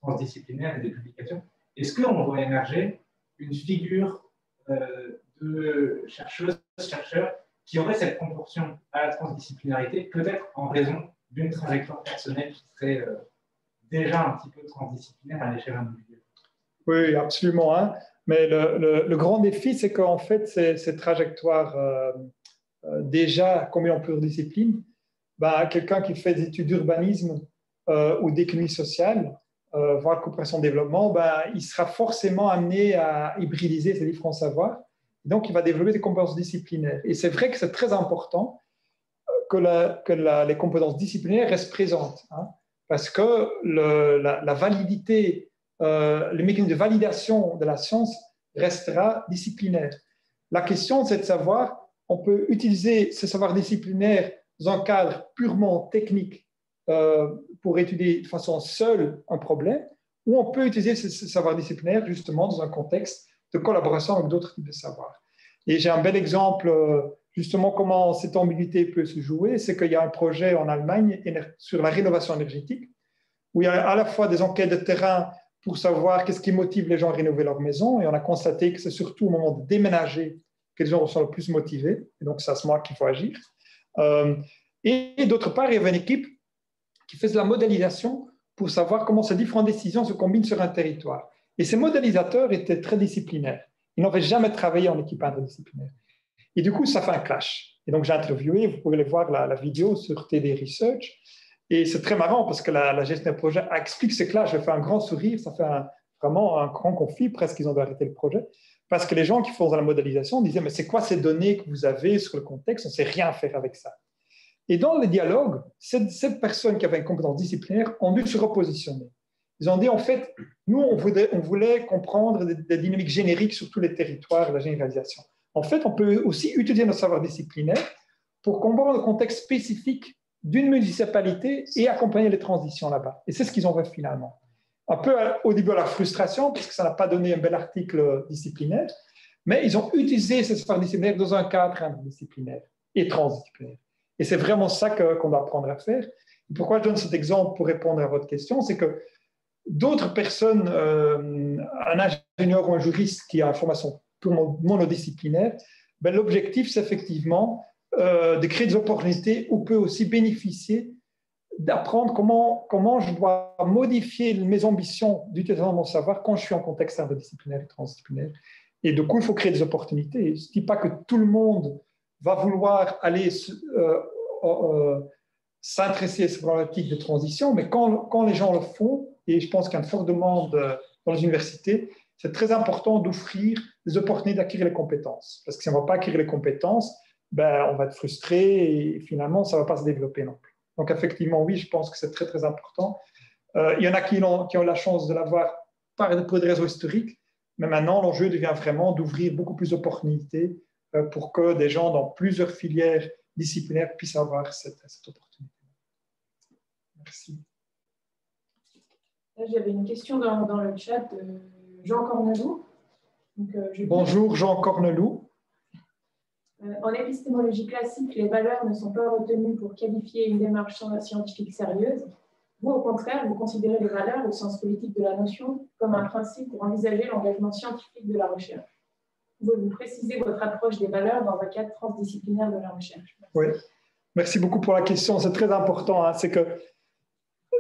transdisciplinaires et des publications, est-ce qu'on voit émerger une figure de chercheuses, chercheurs qui aurait cette proportion à la transdisciplinarité, peut-être en raison d'une trajectoire personnelle qui serait déjà un petit peu transdisciplinaire à l'échelle individuelle. Oui, absolument. Hein. Mais le grand défi, c'est qu'en fait, ces trajectoires déjà combien en pluridiscipline, bah, quelqu'un qui fait des études d'urbanisme ou d'économie sociale, voire coopération développement, bah, il sera forcément amené à hybridiser ces différents savoirs. Donc, il va développer des compétences disciplinaires. Et c'est vrai que c'est très important que les compétences disciplinaires restent présentes, hein, parce que la validité, le mécanisme de validation de la science restera disciplinaire. La question, c'est de savoir, on peut utiliser ce savoir disciplinaire dans un cadre purement technique pour étudier de façon seule un problème, ou on peut utiliser ce savoir disciplinaire justement dans un contexte de collaboration avec d'autres types de savoirs. Et j'ai un bel exemple, justement, comment cette ambiguïté peut se jouer, c'est qu'il y a un projet en Allemagne sur la rénovation énergétique, où il y a à la fois des enquêtes de terrain pour savoir qu'est-ce qui motive les gens à rénover leur maison, et on a constaté que c'est surtout au moment de déménager que les gens sont le plus motivés, et donc c'est à ce moment qu'il faut agir. Et d'autre part, il y avait une équipe qui faisait la modélisation pour savoir comment ces différentes décisions se combinent sur un territoire. Et ces modélisateurs étaient très disciplinaires. Ils n'avaient jamais travaillé en équipe interdisciplinaire. Et du coup, ça fait un clash. Et donc, j'ai interviewé, vous pouvez aller voir la vidéo sur TD Research. Et c'est très marrant parce que la gestionnaire de projet explique ce clash. Elle fait un grand sourire, ça fait vraiment un grand conflit, presque ils ont dû arrêter le projet. Parce que les gens qui font la modélisation disaient, mais c'est quoi ces données que vous avez sur le contexte? On ne sait rien faire avec ça. Et dans les dialogues, cette personne qui avait une compétence disciplinaire ont dû se repositionner. Ils ont dit, en fait, nous, on voulait comprendre des dynamiques génériques sur tous les territoires, la généralisation. En fait, on peut aussi utiliser notre savoir disciplinaire pour comprendre le contexte spécifique d'une municipalité et accompagner les transitions là-bas. Et c'est ce qu'ils ont fait finalement. Un peu au début à la frustration, parce que ça n'a pas donné un bel article disciplinaire, mais ils ont utilisé ce savoir disciplinaire dans un cadre interdisciplinaire et transdisciplinaire. Et c'est vraiment ça qu'on doit apprendre à faire. Et pourquoi je donne cet exemple pour répondre à votre question, c'est que d'autres personnes, un ingénieur ou un juriste qui a une formation monodisciplinaire, ben, l'objectif, c'est effectivement de créer des opportunités où peut aussi bénéficier d'apprendre comment je dois modifier mes ambitions d'utilisation de mon savoir quand je suis en contexte interdisciplinaire et transdisciplinaire. Et du coup, il faut créer des opportunités. Je ne dis pas que tout le monde va vouloir aller s'intéresser à ces problématiques de transition, mais quand les gens le font, et je pense qu'il y a une forte demande dans les universités, c'est très important d'offrir des opportunités d'acquérir les compétences. Parce que si on ne va pas acquérir les compétences, ben, on va être frustré et finalement, ça ne va pas se développer non plus. Donc, effectivement, oui, je pense que c'est très, très important. Il y en a qui ont la chance de l'avoir pour des réseaux historiques, mais maintenant, l'enjeu devient vraiment d'ouvrir beaucoup plus d'opportunités pour que des gens dans plusieurs filières disciplinaires puissent avoir cette opportunité. Merci. J'avais une question dans le chat de Jean Cornelou. Donc, bonjour Jean Cornelou. En épistémologie classique, les valeurs ne sont pas retenues pour qualifier une démarche scientifique sérieuse. Vous, au contraire, vous considérez les valeurs, au sens politique de la notion, comme un principe pour envisager l'engagement scientifique de la recherche. Vous précisez votre approche des valeurs dans un cadre transdisciplinaire de la recherche. Oui, merci beaucoup pour la question. C'est très important. C'est que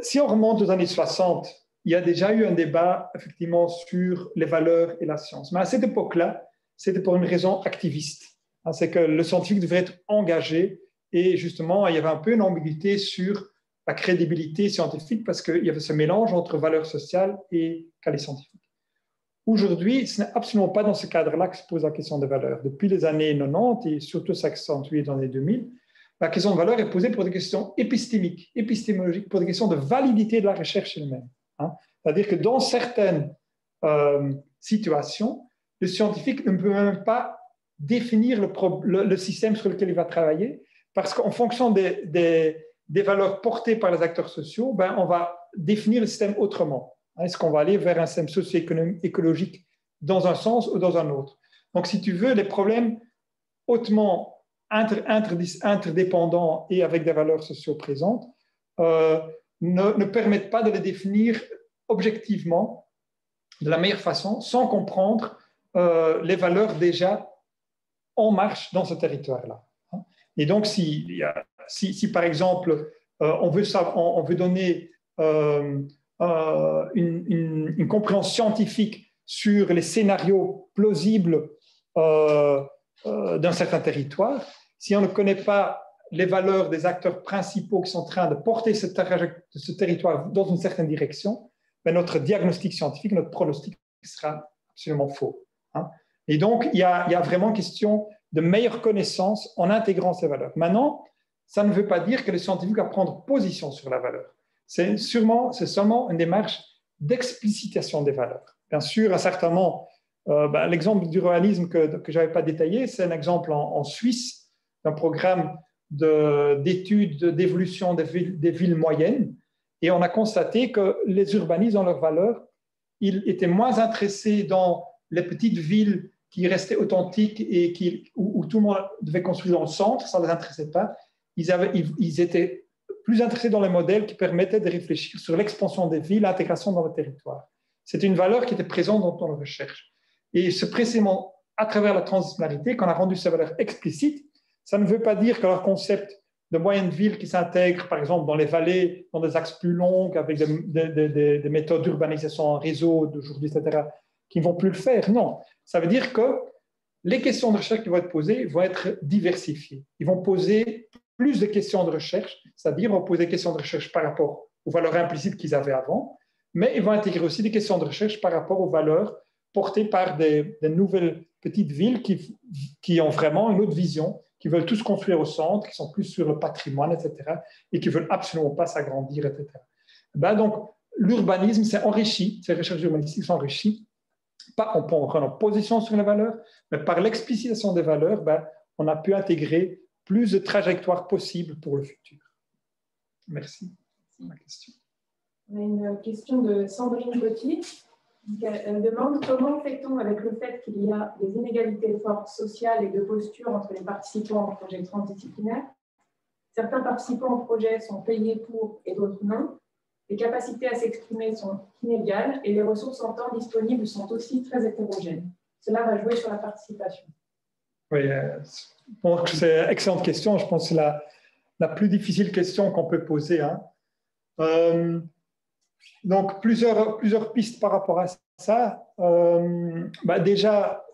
si on remonte aux années 60, il y a déjà eu un débat, effectivement, sur les valeurs et la science. Mais à cette époque-là, c'était pour une raison activiste. C'est que le scientifique devrait être engagé et justement, il y avait un peu une ambiguïté sur la crédibilité scientifique parce qu'il y avait ce mélange entre valeurs sociales et qualité scientifique. Aujourd'hui, ce n'est absolument pas dans ce cadre-là que se pose la question des valeurs. Depuis les années 90 et surtout s'accentuer dans les 2000, la question de valeur est posée pour des questions épistémiques, épistémologiques, pour des questions de validité de la recherche elle-même. C'est-à-dire que dans certaines situations, le scientifique ne peut même pas définir le système sur lequel il va travailler, parce qu'en fonction des valeurs portées par les acteurs sociaux, ben, on va définir le système autrement. Est-ce qu'on va aller vers un système socio-écologique dans un sens ou dans un autre? Donc, si tu veux, les problèmes hautement interdépendants et avec des valeurs socio-présentes ne permettent pas de les définir objectivement de la meilleure façon sans comprendre les valeurs déjà en marche dans ce territoire-là. Et donc, si par exemple, on veut donner une compréhension scientifique sur les scénarios plausibles d'un certain territoire, si on ne connaît pas les valeurs des acteurs principaux qui sont en train de porter ce territoire dans une certaine direction, ben notre diagnostic scientifique, notre pronostic sera absolument faux. Et donc, il y a vraiment question de meilleure connaissance en intégrant ces valeurs. Maintenant, ça ne veut pas dire que les scientifiques doivent prendre position sur la valeur. C'est seulement une démarche d'explicitation des valeurs. Bien sûr, certainement, l'exemple du réalisme que je n'avais pas détaillé, c'est un exemple en Suisse d'un programme d'études d'évolution des villes moyennes. Et on a constaté que les urbanistes, dans leurs valeurs, ils étaient moins intéressés dans les petites villes qui restaient authentiques et où tout le monde devait construire dans le centre, ça ne les intéressait pas. Ils étaient plus intéressés dans les modèles qui permettaient de réfléchir sur l'expansion des villes, l'intégration dans le territoire. C'était une valeur qui était présente dans la recherche. Et c'est précisément à travers la transdisciplinarité qu'on a rendu ces valeurs explicites. Ça ne veut pas dire que leur concept de moyenne ville qui s'intègre, par exemple, dans les vallées, dans des axes plus longs, avec des méthodes d'urbanisation en réseau d'aujourd'hui, etc., qui ne vont plus le faire. Non, ça veut dire que les questions de recherche qui vont être posées vont être diversifiées. Ils vont poser plus de questions de recherche, c'est-à-dire vont poser des questions de recherche par rapport aux valeurs implicites qu'ils avaient avant, mais ils vont intégrer aussi des questions de recherche par rapport aux valeurs portées par des nouvelles petites villes qui ont vraiment une autre vision, qui veulent tous construire au centre, qui sont plus sur le patrimoine, etc., et qui ne veulent absolument pas s'agrandir, etc. Donc, l'urbanisme s'est enrichi, ces recherches urbanistiques sont enrichies, pas en prenant position sur les valeurs, mais par l'explicitation des valeurs, on a pu intégrer plus de trajectoires possibles pour le futur. Merci pour la question. On a une question de Sandrine Gauthier. Elle demande comment fait-on avec le fait qu'il y a des inégalités fortes sociales et de posture entre les participants au projet transdisciplinaire, Certains participants au projet sont payés pour et d'autres non. Les capacités à s'exprimer sont inégales et les ressources en temps disponibles sont aussi très hétérogènes. Cela va jouer sur la participation. Oui, bon, c'est une excellente question. Je pense que c'est la plus difficile question qu'on peut poser. Hein. Donc, plusieurs pistes par rapport à ça. Déjà,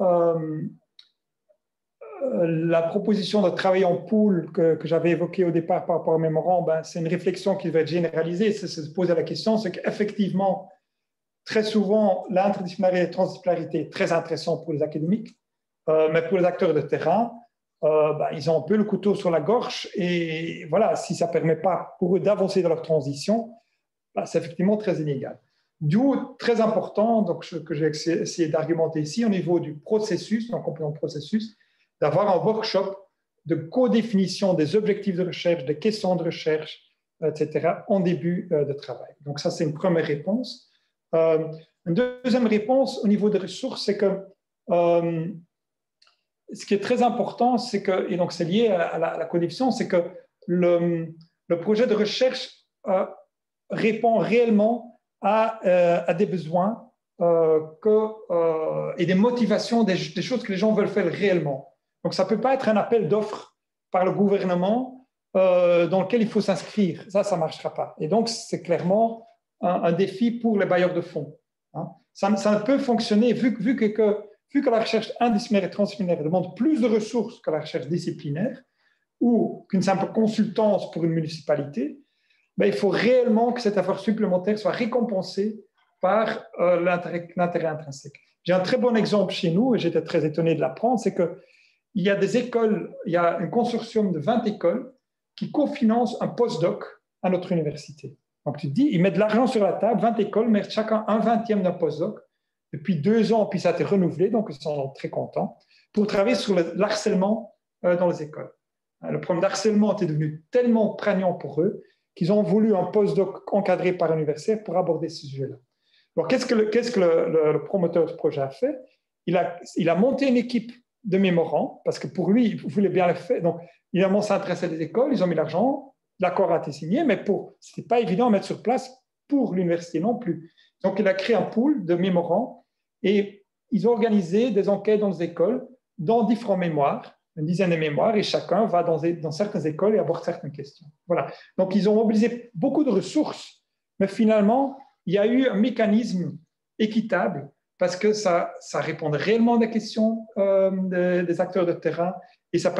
la proposition de travailler en pool que j'avais évoquée au départ par rapport au mémorandum, c'est une réflexion qui va être généralisée. C'est se poser la question, c'est qu'effectivement, très souvent, l'interdisciplinarité et la transdisciplinarité est très intéressant pour les académiques, mais pour les acteurs de terrain, ils ont un peu le couteau sur la gorge et voilà, si ça ne permet pas pour eux d'avancer dans leur transition, c'est effectivement très inégal. D'où très important, donc, que j'ai essayé d'argumenter ici au niveau du processus, donc complément de processus, d'avoir un workshop de co-définition des objectifs de recherche, des questions de recherche, etc., en début de travail. Donc ça, c'est une première réponse. Une deuxième réponse au niveau des ressources, c'est que ce qui est très important, c'est que, et donc c'est lié à la co-définition, c'est que le projet de recherche répond réellement à des besoins et des motivations, des choses que les gens veulent faire réellement. Donc, ça ne peut pas être un appel d'offres par le gouvernement dans lequel il faut s'inscrire. Ça ne marchera pas. Et donc, c'est clairement un défi pour les bailleurs de fonds. Hein. Ça ne peut fonctionner vu que la recherche indisciplinaire et transdisciplinaire demande plus de ressources que la recherche disciplinaire ou qu'une simple consultance pour une municipalité. Il faut réellement que cet effort supplémentaire soit récompensé par l'intérêt intrinsèque. J'ai un très bon exemple chez nous, et j'étais très étonné de l'apprendre, c'est qu'il y a des écoles, il y a un consortium de 20 écoles qui cofinancent un postdoc à notre université. Donc tu te dis, ils mettent de l'argent sur la table, 20 écoles mettent chacun un 20e d'un postdoc, depuis 2 ans, puis ça a été renouvelé, donc ils sont très contents, pour travailler sur l'harcèlement dans les écoles. Le problème d'harcèlement était devenu tellement prégnant pour eux qu'ils ont voulu un postdoc encadré par un universitaire pour aborder ce sujet-là. Alors, qu'est-ce que le promoteur de ce projet a fait? Il a monté une équipe de mémorants, parce que pour lui, il voulait bien le faire. Donc, évidemment, ça intéressait les écoles, ils ont mis l'argent, l'accord a été signé, mais ce n'était pas évident à mettre sur place pour l'université non plus. Donc, il a créé un pool de mémorants et ils ont organisé des enquêtes dans les écoles, dans différents mémoires, une dizaine de mémoires, et chacun va dans certaines écoles et aborde certaines questions. Voilà. Donc, ils ont mobilisé beaucoup de ressources, mais finalement, il y a eu un mécanisme équitable parce que ça répondait réellement à des questions des acteurs de terrain et ça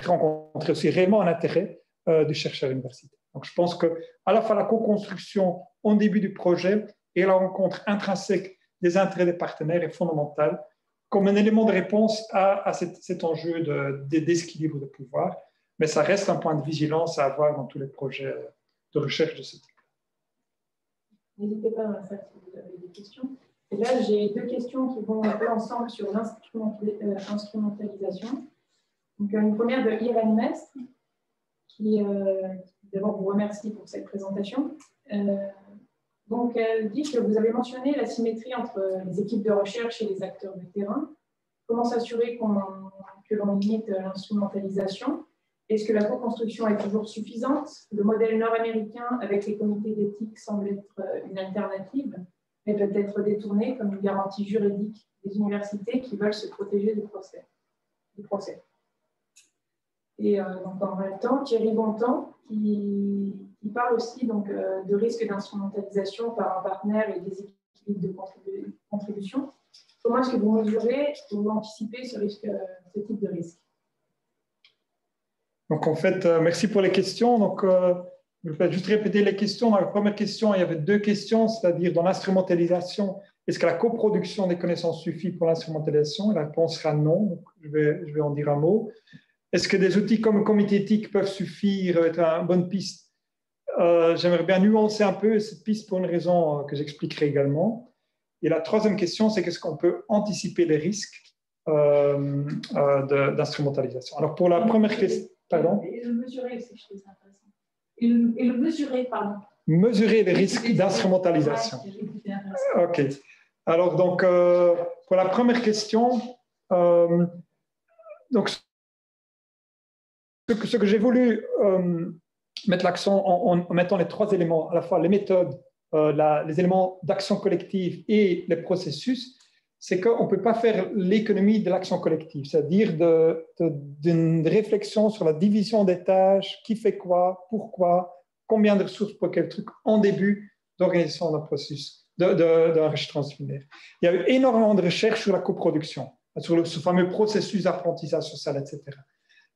rencontrait aussi réellement un intérêt du chercheur universitaire. Donc, je pense qu'à la fois la co-construction au début du projet et la rencontre intrinsèque des intérêts des partenaires est fondamentale comme un élément de réponse à cet enjeu d'équilibre de pouvoir, mais ça reste un point de vigilance à avoir dans tous les projets de recherche de ce type. N'hésitez pas dans la salle si vous avez des questions. Et là, j'ai 2 questions qui vont un peu ensemble sur l'instrumentalisation. Donc, une première de Irène Mestre, qui d'abord vous remercie pour cette présentation. Donc, elle dit que vous avez mentionné la symétrie entre les équipes de recherche et les acteurs de terrain. Comment s'assurer que l'on limite l'instrumentalisation? Est-ce que la co-construction est toujours suffisante? Le modèle nord-américain avec les comités d'éthique semble être une alternative, mais peut être détourné comme une garantie juridique des universités qui veulent se protéger du procès. Et donc, en même temps, Thierry Bontemps, qui parle aussi donc, de risque d'instrumentalisation par un partenaire et des équipes de contribution. Comment est-ce que vous mesurez ou vous anticipez ce type de risque? Donc, en fait, merci pour les questions. Donc, je vais juste répéter les questions. Dans la première question, il y avait 2 questions, c'est-à-dire dans l'instrumentalisation, est-ce que la coproduction des connaissances suffit pour l'instrumentalisation? La réponse sera non. Donc, je vais en dire un mot. Est-ce que des outils comme le comité éthique peuvent suffire, être une bonne piste? J'aimerais bien nuancer un peu cette piste pour une raison que j'expliquerai également. Et la troisième question, c'est qu'est-ce qu'on peut anticiper les risques d'instrumentalisation? Alors, pour la première question... Pardon? Et le mesurer, c'est intéressant. Et le mesurer, pardon. Mesurer les risques d'instrumentalisation. OK. Alors, donc, pour la première question, donc, ce que j'ai voulu mettre l'accent en mettant les trois éléments, à la fois les méthodes, les éléments d'action collective et les processus, c'est qu'on ne peut pas faire l'économie de l'action collective, c'est-à-dire d'une réflexion sur la division des tâches, qui fait quoi, pourquoi, combien de ressources pour quel truc, en début d'organisation d'un processus, d'un recherche transdisciplinaire. Il y a eu énormément de recherches sur la coproduction, sur ce fameux processus d'apprentissage social, etc.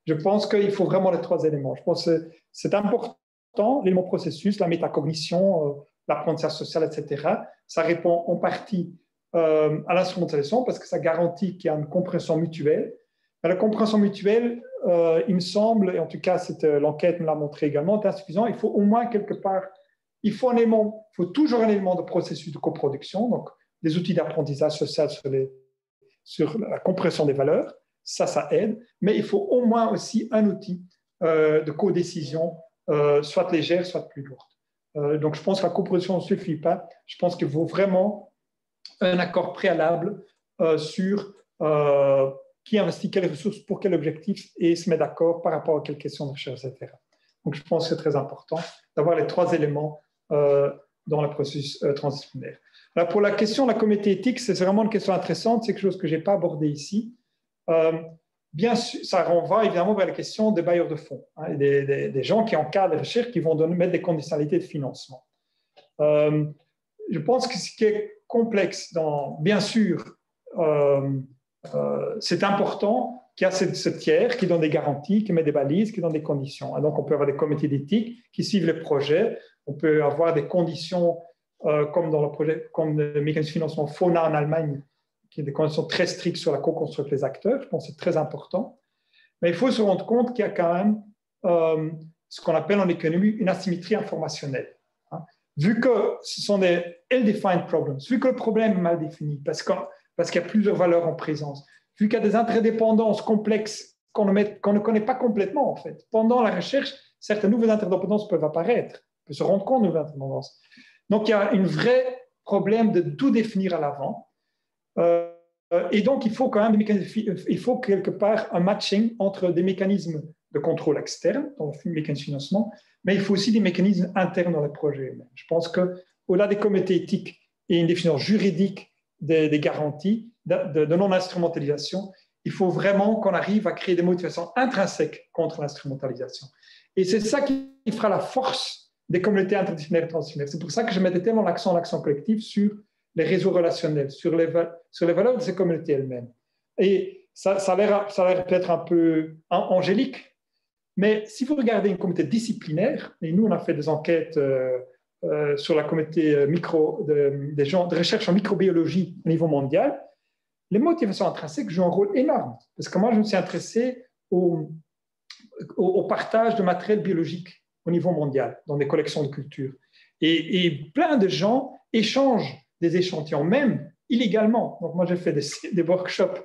Je pense qu'il faut vraiment les trois éléments. Je pense que c'est important, l'élément processus, la métacognition, l'apprentissage social, etc. Ça répond en partie à l'instrumentalisation parce que ça garantit qu'il y a une compréhension mutuelle. Mais la compréhension mutuelle, il me semble, et en tout cas l'enquête me l'a montré également, est insuffisant. Il faut au moins quelque part, il faut toujours un élément de processus de coproduction, donc des outils d'apprentissage social sur la compréhension des valeurs, ça aide, mais il faut au moins aussi un outil de codécision, soit légère, soit plus lourde. Donc je pense que la coproduction ne suffit pas. Je pense qu'il faut vraiment un accord préalable sur qui investit quelles ressources pour quel objectif et se met d'accord par rapport à quelles questions de recherche, etc. Donc, je pense que c'est très important d'avoir les trois éléments dans le processus transdisciplinaire. Alors, pour la question de la communauté éthique, c'est vraiment une question intéressante, c'est quelque chose que je n'ai pas abordé ici. Bien sûr, ça renvoie évidemment vers la question des bailleurs de fonds, hein, des gens qui encadrent les recherches, qui vont mettre des conditionnalités de financement. Je pense que ce qui est complexe, bien sûr, c'est important qu'il y a ce tiers qui donne des garanties, qui met des balises, qui donne des conditions. Et donc, on peut avoir des comités d'éthique qui suivent les projets. On peut avoir des conditions comme dans le projet, comme le mécanisme de financement FONA en Allemagne, qui est des conditions très strictes sur la co-construction avec les acteurs. Je pense que c'est très important. Mais il faut se rendre compte qu'il y a quand même ce qu'on appelle en économie une asymétrie informationnelle. Vu que ce sont des ill-defined problems, vu que le problème est mal défini, parce qu'il y a plusieurs valeurs en présence, vu qu'il y a des interdépendances complexes qu'on ne connaît pas complètement, en fait. Pendant la recherche, certaines nouvelles interdépendances peuvent apparaître, on peut se rendre compte de nouvelles interdépendances. Donc, il y a un vrai problème de tout définir à l'avant. Et donc, il faut quand même il faut quelque part un matching entre des mécanismes de contrôle externe, dans le mécanisme de financement, mais il faut aussi des mécanismes internes dans les projets. Je pense qu'au-delà des comités éthiques et une définition juridique des garanties de non-instrumentalisation, il faut vraiment qu'on arrive à créer des motivations intrinsèques contre l'instrumentalisation. Et c'est ça qui fera la force des communautés interdisciplinaires et transdisciplinaires. C'est pour ça que je mettais tellement l'accent collective sur les réseaux relationnels, sur les valeurs de ces communautés elles-mêmes. Et ça a l'air peut-être un peu angélique, mais si vous regardez une communauté disciplinaire, et nous on a fait des enquêtes sur la communauté des gens de recherche en microbiologie au niveau mondial, les motivations intrinsèques jouent un rôle énorme. Parce que moi je me suis intéressé au partage de matériel biologique au niveau mondial, dans des collections de cultures. Et plein de gens échangent des échantillons, même illégalement. Donc moi j'ai fait des workshops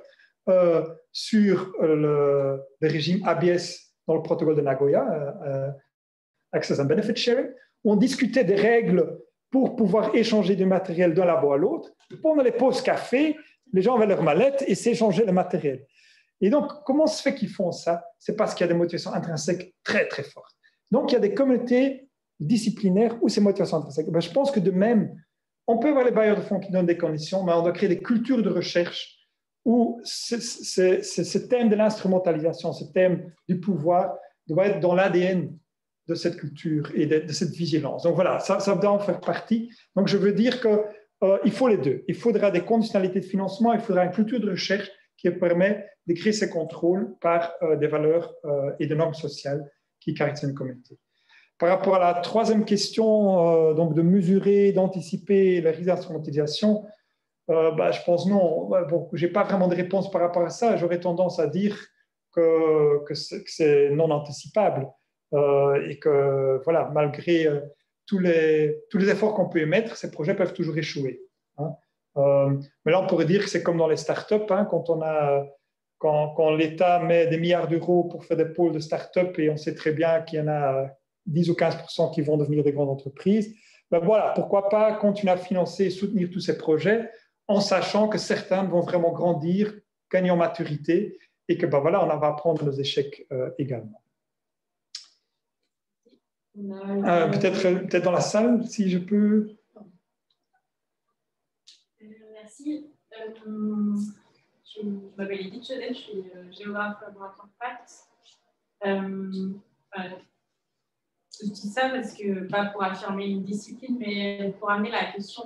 sur le régime ABS dans le protocole de Nagoya, Access and Benefit Sharing, où on discutait des règles pour pouvoir échanger du matériel d'un labo à l'autre. Pendant les pauses café, les gens avaient leur mallette et s'échangeaient le matériel. Et donc, comment se fait qu'ils font ça? C'est parce qu'il y a des motivations intrinsèques très, très fortes. Donc, il y a des communautés disciplinaires où ces motivations intrinsèques. Ben, je pense que de même, on peut avoir les bailleurs de fonds qui donnent des conditions, mais on doit créer des cultures de recherche où ce thème de l'instrumentalisation, ce thème du pouvoir doit être dans l'ADN de cette culture et de cette vigilance. Donc voilà, ça doit en faire partie. Donc je veux dire qu'il faut les deux. Il faudra des conditionnalités de financement, il faudra une culture de recherche qui permet de créer ces contrôles par des valeurs et des normes sociales qui caractérisent une communauté. Par rapport à la troisième question, donc de mesurer, d'anticiper les risques d'instrumentalisation, je pense non. Bon, je n'ai pas vraiment de réponse par rapport à ça. J'aurais tendance à dire que c'est non anticipable et que voilà, malgré tous les efforts qu'on peut émettre, ces projets peuvent toujours échouer. Hein. Mais là, on pourrait dire que c'est comme dans les startups, hein, quand l'État met des milliards d'euros pour faire des pôles de startups et on sait très bien qu'il y en a 10 ou 15% qui vont devenir des grandes entreprises. Ben voilà, pourquoi pas continuer à financer et soutenir tous ces projets en sachant que certains vont vraiment grandir, gagner en maturité et que voilà, on va apprendre nos échecs également. Peut-être dans la salle, si je peux. Merci. Je m'appelle Edith Chedel, je suis géographe laboratoire PACT. Je dis ça parce que, pas pour affirmer une discipline, mais pour amener la question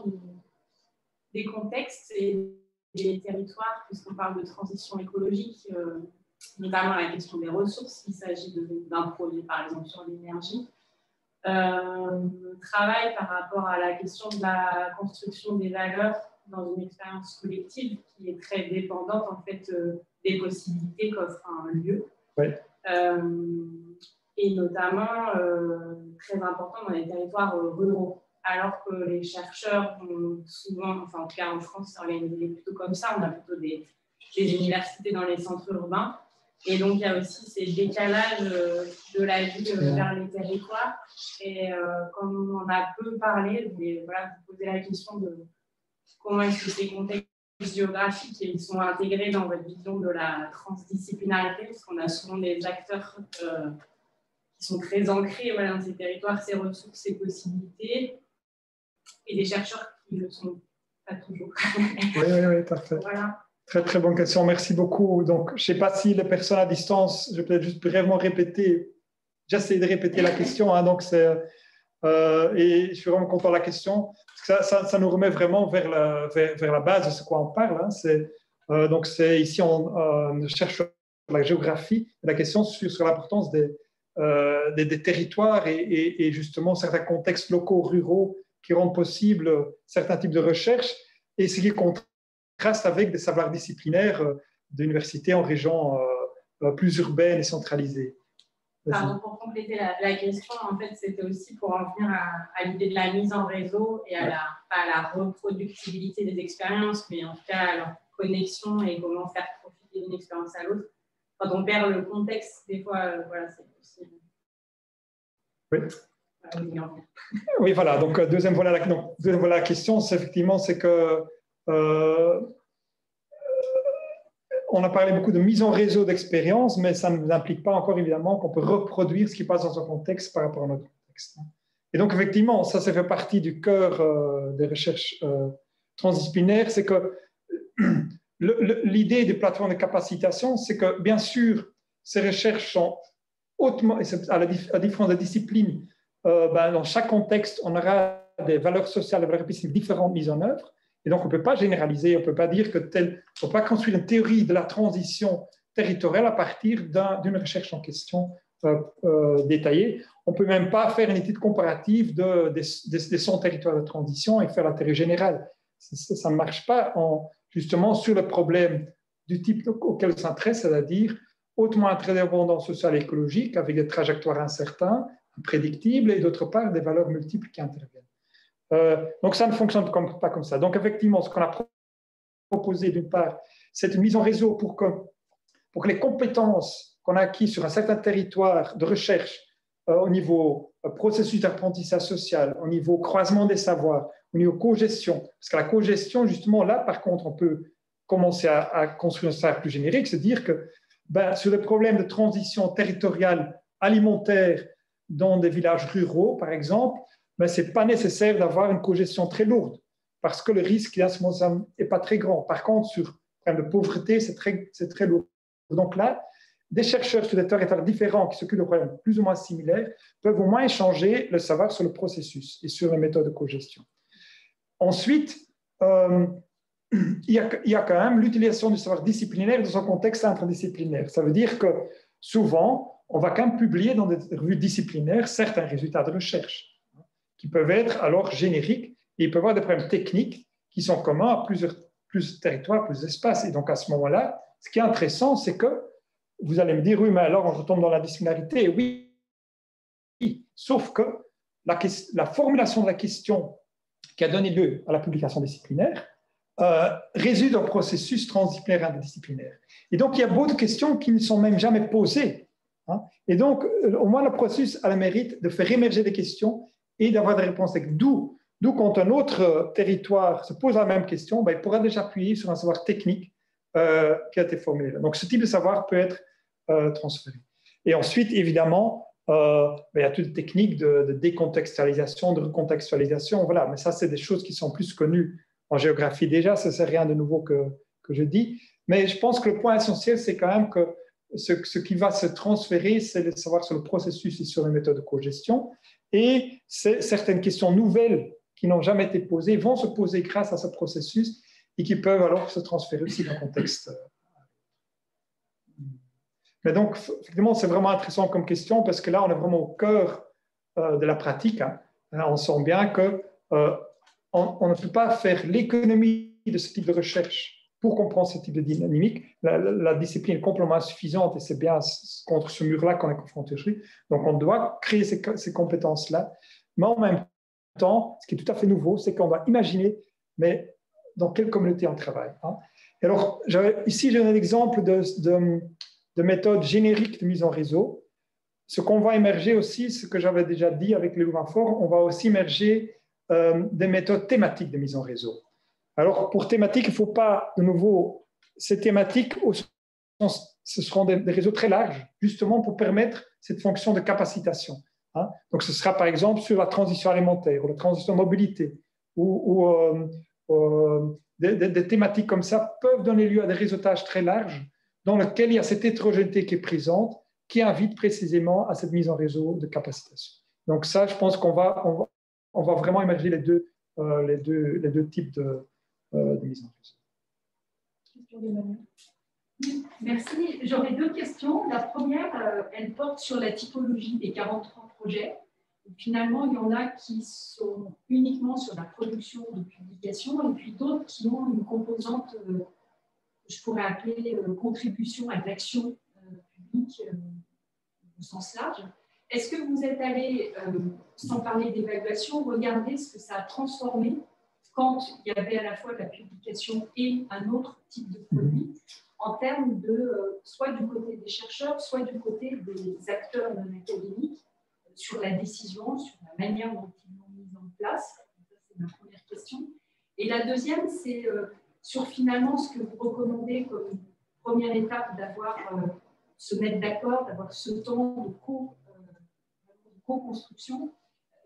des contextes et des territoires, puisqu'on parle de transition écologique, notamment la question des ressources, il s'agit d'un projet, par exemple, sur l'énergie. Travaille par rapport à la question de la construction des valeurs dans une expérience collective qui est très dépendante, en fait, des possibilités qu'offre un lieu. Oui. Et notamment très important dans les territoires ruraux, alors que les chercheurs ont souvent, enfin en tout cas en France, c'est organisé plutôt comme ça, on a plutôt des universités dans les centres urbains, et donc il y a aussi ces décalages de la vie vers les territoires, et comme on en a peu parlé, mais voilà, vous posez la question de comment est-ce que ces contextes géographiques ils sont intégrés dans votre vision de la transdisciplinarité, parce qu'on a souvent des acteurs qui sont très ancrés dans ces territoires, ces ressources, ces possibilités, et des chercheurs qui ne le sont pas toujours. Oui, parfait. Voilà. Très, très bonne question. Merci beaucoup. Donc, je ne sais pas si les personnes à distance, je vais peut-être juste brièvement répéter. J'essaie de répéter la question. Donc et je suis vraiment content de la question. Parce que ça nous remet vraiment vers la base de ce quoi on parle. Donc, ici, on cherche la géographie, la question sur l'importance des territoires et justement certains contextes locaux, ruraux qui rendent possible certains types de recherches et ce qui contraste avec des savoirs disciplinaires d'universités en régions plus urbaines et centralisées. Pardon, pour compléter la question, en fait, c'était aussi pour en venir à l'idée de la mise en réseau et à la reproductibilité des expériences, mais en tout cas à leur connexion et comment faire profiter d'une expérience à l'autre. Quand on perd le contexte, des fois, voilà, c'est possible. Oui. Oui, voilà. Donc, deuxième volet à la question, c'est effectivement, c'est que on a parlé beaucoup de mise en réseau d'expériences, mais ça ne nous implique pas encore, évidemment, qu'on peut reproduire ce qui passe dans un contexte par rapport à notre contexte. Et donc, effectivement, ça fait partie du cœur des recherches transdisciplinaires, c'est que l'idée des plateformes de capacitation, c'est que, bien sûr, ces recherches sont hautement, à la différence des disciplines, dans chaque contexte, on aura des valeurs sociales, des valeurs épistémiques différentes mises en œuvre. Et donc, on ne peut pas généraliser, on ne peut pas dire on ne peut pas construire une théorie de la transition territoriale à partir d'une recherche en question détaillée. On ne peut même pas faire une étude comparative des 100 territoires de transition et faire la théorie générale. Ça ne marche pas justement sur le problème du type auquel on s'intéresse, c'est-à-dire hautement interdépendant social et écologique avec des trajectoires incertains, imprédictibles et d'autre part des valeurs multiples qui interviennent. Donc ça ne fonctionne pas comme ça. Donc effectivement, ce qu'on a proposé d'une part, c'est une mise en réseau pour que les compétences qu'on a acquises sur un certain territoire de recherche au niveau processus d'apprentissage social, au niveau croisement des savoirs, au niveau cogestion, parce que la cogestion, justement, là, par contre, on peut commencer à construire un savoir plus générique, c'est dire que sur les problèmes de transition territoriale alimentaire dans des villages ruraux, par exemple, ce n'est pas nécessaire d'avoir une cogestion très lourde parce que le risque n'est pas très grand. Par contre, sur le problème de pauvreté, c'est très lourd. Donc là, des chercheurs sur des territoires différents qui s'occupent de problèmes plus ou moins similaires peuvent au moins échanger le savoir sur le processus et sur les méthodes de cogestion. Ensuite, il y a quand même l'utilisation du savoir disciplinaire dans un contexte interdisciplinaire. Ça veut dire que souvent, on va quand même publier dans des revues disciplinaires certains résultats de recherche qui peuvent être alors génériques et ils peuvent avoir des problèmes techniques qui sont communs à plusieurs territoires, plusieurs espaces. Et donc à ce moment-là, ce qui est intéressant, c'est que vous allez me dire, oui, mais alors on retombe dans la disciplinarité. Oui, sauf que la formulation de la question qui a donné lieu à la publication disciplinaire résulte d'un processus transdisciplinaire interdisciplinaire. Et donc il y a beaucoup de questions qui ne sont même jamais posées. Et donc, au moins, le processus a le mérite de faire émerger des questions et d'avoir des réponses. D'où quand un autre territoire se pose la même question, il pourra déjà appuyer sur un savoir technique qui a été formulé. Donc, ce type de savoir peut être transféré. Et ensuite, évidemment, il y a toutes les techniques de décontextualisation, de recontextualisation, voilà. Mais ça, c'est des choses qui sont plus connues en géographie déjà, ça, c'est rien de nouveau que je dis. Mais je pense que le point essentiel, c'est quand même que ce qui va se transférer, c'est de savoir sur le processus et sur les méthodes de cogestion. Et certaines questions nouvelles qui n'ont jamais été posées vont se poser grâce à ce processus et qui peuvent alors se transférer aussi dans le contexte. Mais donc, effectivement, c'est vraiment intéressant comme question parce que là, on est vraiment au cœur de la pratique. Hein. On sent bien qu'on ne peut pas faire l'économie de ce type de recherche pour comprendre ce type de dynamique. La discipline est complètement insuffisante et c'est bien contre ce mur-là qu'on est confronté aujourd'hui. Donc, on doit créer ces compétences-là. Mais en même temps, ce qui est tout à fait nouveau, c'est qu'on va imaginer, mais dans quelle communauté on travaille. Hein. Et alors, ici, j'ai un exemple de méthode générique de mise en réseau. Ce qu'on va émerger aussi, ce que j'avais déjà dit avec les Louvain-Fort, on va aussi émerger des méthodes thématiques de mise en réseau. Alors, pour thématique, il ne faut pas, de nouveau, ces thématiques, ce seront des réseaux très larges, justement pour permettre cette fonction de capacitation. Hein. Donc, ce sera par exemple sur la transition alimentaire ou la transition mobilité, ou des thématiques comme ça peuvent donner lieu à des réseautages très larges dans lesquels il y a cette hétérogénéité qui est présente, qui invite précisément à cette mise en réseau de capacitation. Donc ça, je pense qu'on va vraiment émerger les deux types de mise en réseau. Merci. J'aurais deux questions. La première, elle porte sur la typologie des 43 projets. Finalement, il y en a qui sont uniquement sur la production de publications et puis d'autres qui ont une composante que je pourrais appeler contribution à l'action publique au sens large. Est-ce que vous êtes allé, sans parler d'évaluation, regarder ce que ça a transformé quand il y avait à la fois la publication et un autre type de produit, en termes de soit du côté des chercheurs, soit du côté des acteurs non académiques, sur la décision, sur la manière dont ils l'ont mise en place? Ça, c'est ma première question. Et la deuxième, c'est sur finalement ce que vous recommandez comme première étape d'avoir se mettre d'accord, d'avoir ce temps de co-construction.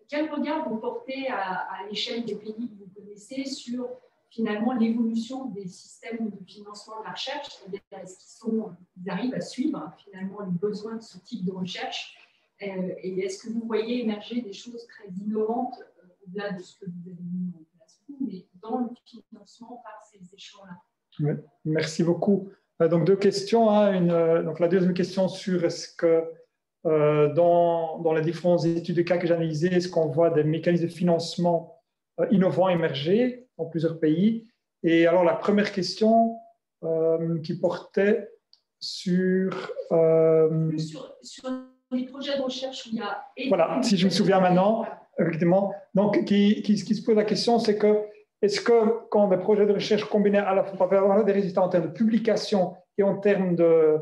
Quel regard vous portez à l'échelle des pays que vous connaissez sur finalement l'évolution des systèmes de financement de la recherche, c'est-à-dire est-ce qu'ils arrivent à suivre finalement les besoins de ce type de recherche, et est-ce que vous voyez émerger des choses très innovantes au-delà de ce que vous avez mis en place, mais dans le financement par ces échelons-là? Oui, merci beaucoup. Donc deux questions. Hein. Donc la deuxième question sur est-ce que dans les différentes études de cas que j'ai analysées, est-ce qu'on voit des mécanismes de financement innovants émerger dans plusieurs pays? Et alors la première question qui portait sur les projets de recherche où il y a... Voilà, si je me souviens maintenant, effectivement. Donc, qui se pose la question, c'est que est-ce que quand des projets de recherche combinés à la fois avoir des résultats en termes de publication et en termes de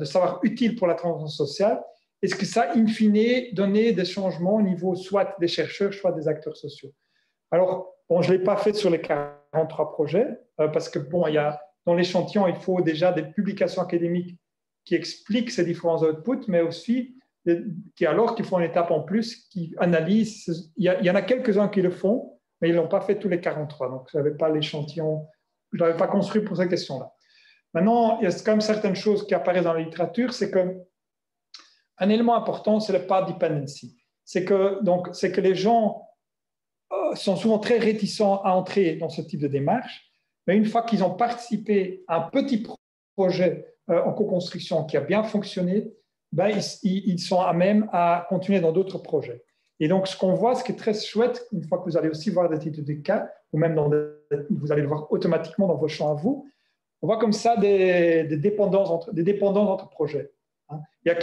savoir utile pour la transition sociale, est-ce que ça, in fine, donnait des changements au niveau soit des chercheurs, soit des acteurs sociaux? Alors, bon, je ne l'ai pas fait sur les 43 projets, parce que, bon, dans l'échantillon, il faut déjà des publications académiques qui expliquent ces différents outputs, mais aussi qu'il faut une étape en plus qui analyse. Il y en a quelques-uns qui le font, mais ils ne l'ont pas fait tous les 43. Donc, je n'avais pas l'échantillon, je ne l'avais pas construit pour cette question-là. Maintenant, il y a quand même certaines choses qui apparaissent dans la littérature, c'est qu'un élément important, c'est le path dependency. C'est que les gens sont souvent très réticents à entrer dans ce type de démarche, mais une fois qu'ils ont participé à un petit projet en co-construction qui a bien fonctionné, ils sont à même à continuer dans d'autres projets. Et donc, ce qu'on voit, ce qui est très chouette, une fois que vous allez aussi voir des études de cas, ou même vous allez le voir automatiquement dans vos champs à vous, on voit comme ça des dépendances entre projets. Il y a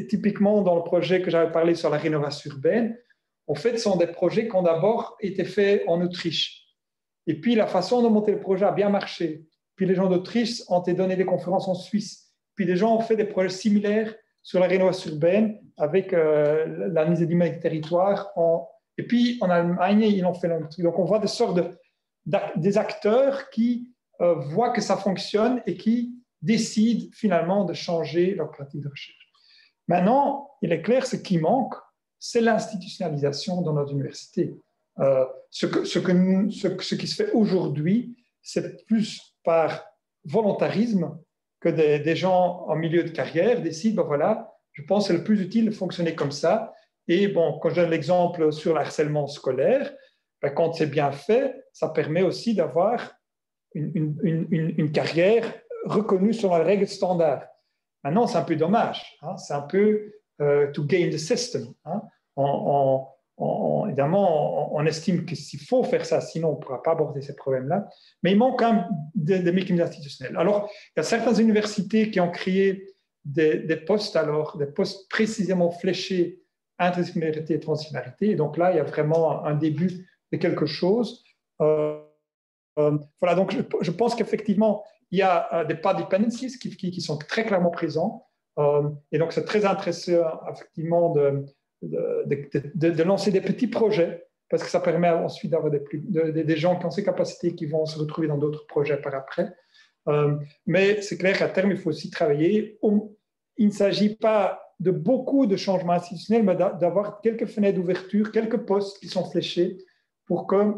typiquement dans le projet que j'avais parlé sur la rénovation urbaine, en fait, ce sont des projets qui ont d'abord été faits en Autriche. Et puis, la façon de monter le projet a bien marché. Puis, les gens d'Autriche ont été donner des conférences en Suisse. Puis, des gens ont fait des projets similaires sur la rénovation urbaine avec la mise à dynamique des territoires. Et puis, en Allemagne, ils ont fait le même truc. Donc, on voit des sortes des acteurs qui voient que ça fonctionne et qui décident finalement de changer leur pratique de recherche. Maintenant, il est clair, ce qui manque, c'est l'institutionnalisation dans nos universités. Ce qui se fait aujourd'hui, c'est plus par volontarisme que des gens en milieu de carrière décident, ben voilà, je pense que c'est le plus utile de fonctionner comme ça. Et bon, quand je donne l'exemple sur le harcèlement scolaire, ben quand c'est bien fait, ça permet aussi d'avoir une carrière reconnue selon les règles standards. Maintenant, c'est un peu dommage. Hein, c'est un peu to game the system. Hein. Évidemment, on estime qu'il faut faire ça, sinon on ne pourra pas aborder ces problèmes-là. Mais il manque quand même des mécanismes institutionnels. Alors, il y a certaines universités qui ont créé des postes, des postes précisément fléchés interdisciplinarité et transdisciplinarité. Et donc là, il y a vraiment un début de quelque chose. Voilà, donc je pense qu'effectivement, il y a des path dependencies qui sont très clairement présents. Et donc, c'est très intéressant, effectivement, de lancer des petits projets, parce que ça permet ensuite d'avoir des gens qui ont ces capacités qui vont se retrouver dans d'autres projets par après. Mais c'est clair qu'à terme, il faut aussi travailler. Il ne s'agit pas de beaucoup de changements institutionnels, mais d'avoir quelques fenêtres d'ouverture, quelques postes qui sont fléchés pour que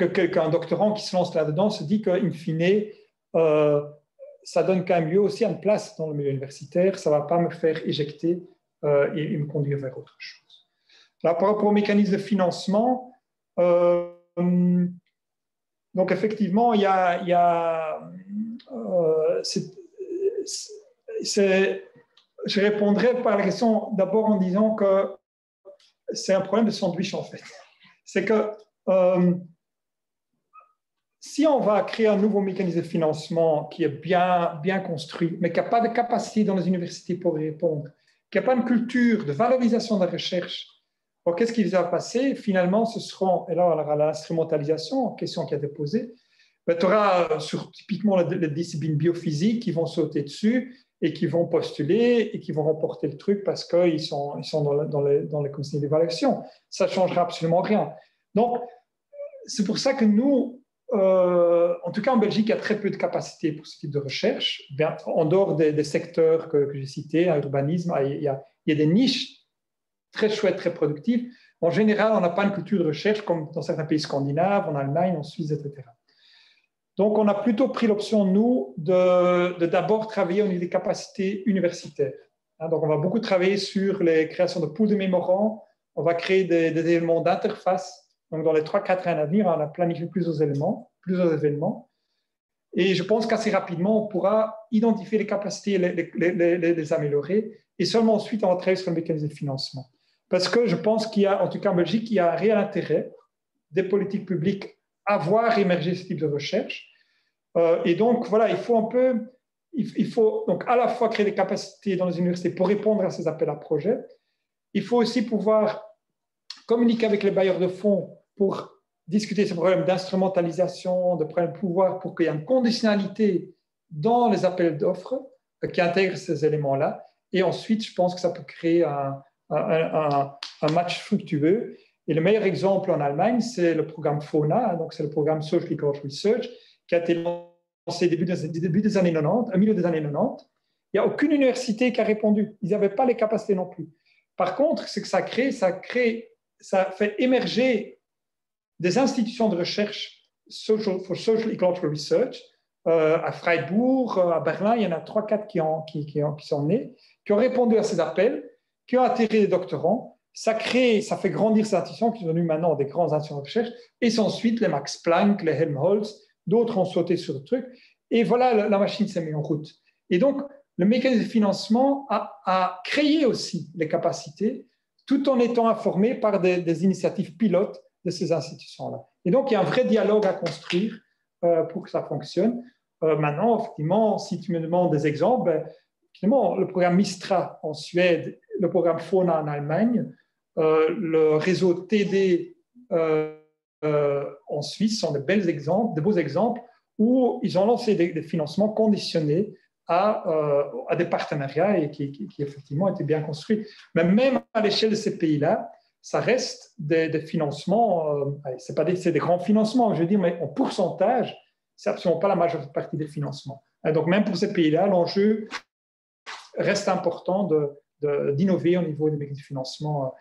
quelqu'un, un doctorant qui se lance là-dedans, se dit qu'in fine, ça donne quand même lieu aussi à une place dans le milieu universitaire, ça ne va pas me faire éjecter et me conduire vers autre chose. Là, par rapport au mécanisme de financement, donc effectivement, il y a je répondrai par la question d'abord en disant que c'est un problème de sandwich en fait. C'est que si on va créer un nouveau mécanisme de financement qui est bien construit, mais qui n'a pas de capacité dans les universités pour y répondre, qui n'a pas une culture de valorisation de la recherche, qu'est-ce qui va passer? Finalement, ce seront, et là on aura l'instrumentalisation, question qui a été posée, ben, tu auras typiquement les disciplines biophysiques qui vont sauter dessus et qui vont postuler et qui vont remporter le truc parce qu'ils sont dans les commissions d'évaluation. Ça ne changera absolument rien. Donc, c'est pour ça que nous, en tout cas en Belgique, il y a très peu de capacité pour ce type de recherche. Bien, en dehors des secteurs que j'ai cités, l'urbanisme, il y a des niches très chouettes, très productives. En général, on n'a pas une culture de recherche comme dans certains pays scandinaves, en Allemagne, en Suisse, etc. Donc, on a plutôt pris l'option, nous, de d'abord travailler au niveau des capacités universitaires. Donc, on va beaucoup travailler sur les créations de pools de mémorants. On va créer des éléments d'interface. Donc, dans les 3-4 années à venir, on a planifié plusieurs événements. Et je pense qu'assez rapidement, on pourra identifier les capacités et les améliorer. Et seulement ensuite, on va travailler sur le mécanisme de financement. Parce que je pense qu'il y a, en tout cas en Belgique, il y a un réel intérêt des politiques publiques à voir émerger ce type de recherche. Et donc, voilà, il faut donc à la fois créer des capacités dans les universités pour répondre à ces appels à projets. Il faut aussi pouvoir communiquer avec les bailleurs de fonds pour discuter de ces problèmes d'instrumentalisation, de problèmes de pouvoir, pour qu'il y ait une conditionnalité dans les appels d'offres qui intègrent ces éléments-là. Et ensuite, je pense que ça peut créer un match fructueux. Et le meilleur exemple en Allemagne, c'est le programme FONA, donc c'est le programme Social Ecology Research, qui a été lancé début des années 90, au milieu des années 90. Il n'y a aucune université qui a répondu. Ils n'avaient pas les capacités non plus. Par contre, ce que ça fait émerger des institutions de recherche for Social Ecology Research. À Freiburg, à Berlin, il y en a 3-4 qui sont nés, qui ont répondu à ces appels, qui ont attiré des doctorants. Ça fait grandir ces institutions qui sont devenues maintenant des grandes institutions de recherche. Et ensuite, les Max Planck, les Helmholtz, d'autres ont sauté sur le truc. Et voilà, la machine s'est mise en route. Et donc, le mécanisme de financement a créé aussi les capacités, tout en étant informé par des initiatives pilotes de ces institutions-là. Et donc, il y a un vrai dialogue à construire pour que ça fonctionne. Maintenant, effectivement, si tu me demandes des exemples, finalement, le programme MISTRA en Suède, le programme FONA en Allemagne, le réseau TD en Suisse sont de beaux exemples où ils ont lancé des financements conditionnés à des partenariats et qui effectivement étaient bien construits. Mais même à l'échelle de ces pays-là, ça reste des financements, c'est des grands financements, je veux dire, mais en pourcentage, c'est absolument pas la majeure partie des financements. Et donc même pour ces pays-là, l'enjeu reste important d'innover au niveau des mécanismes de financement.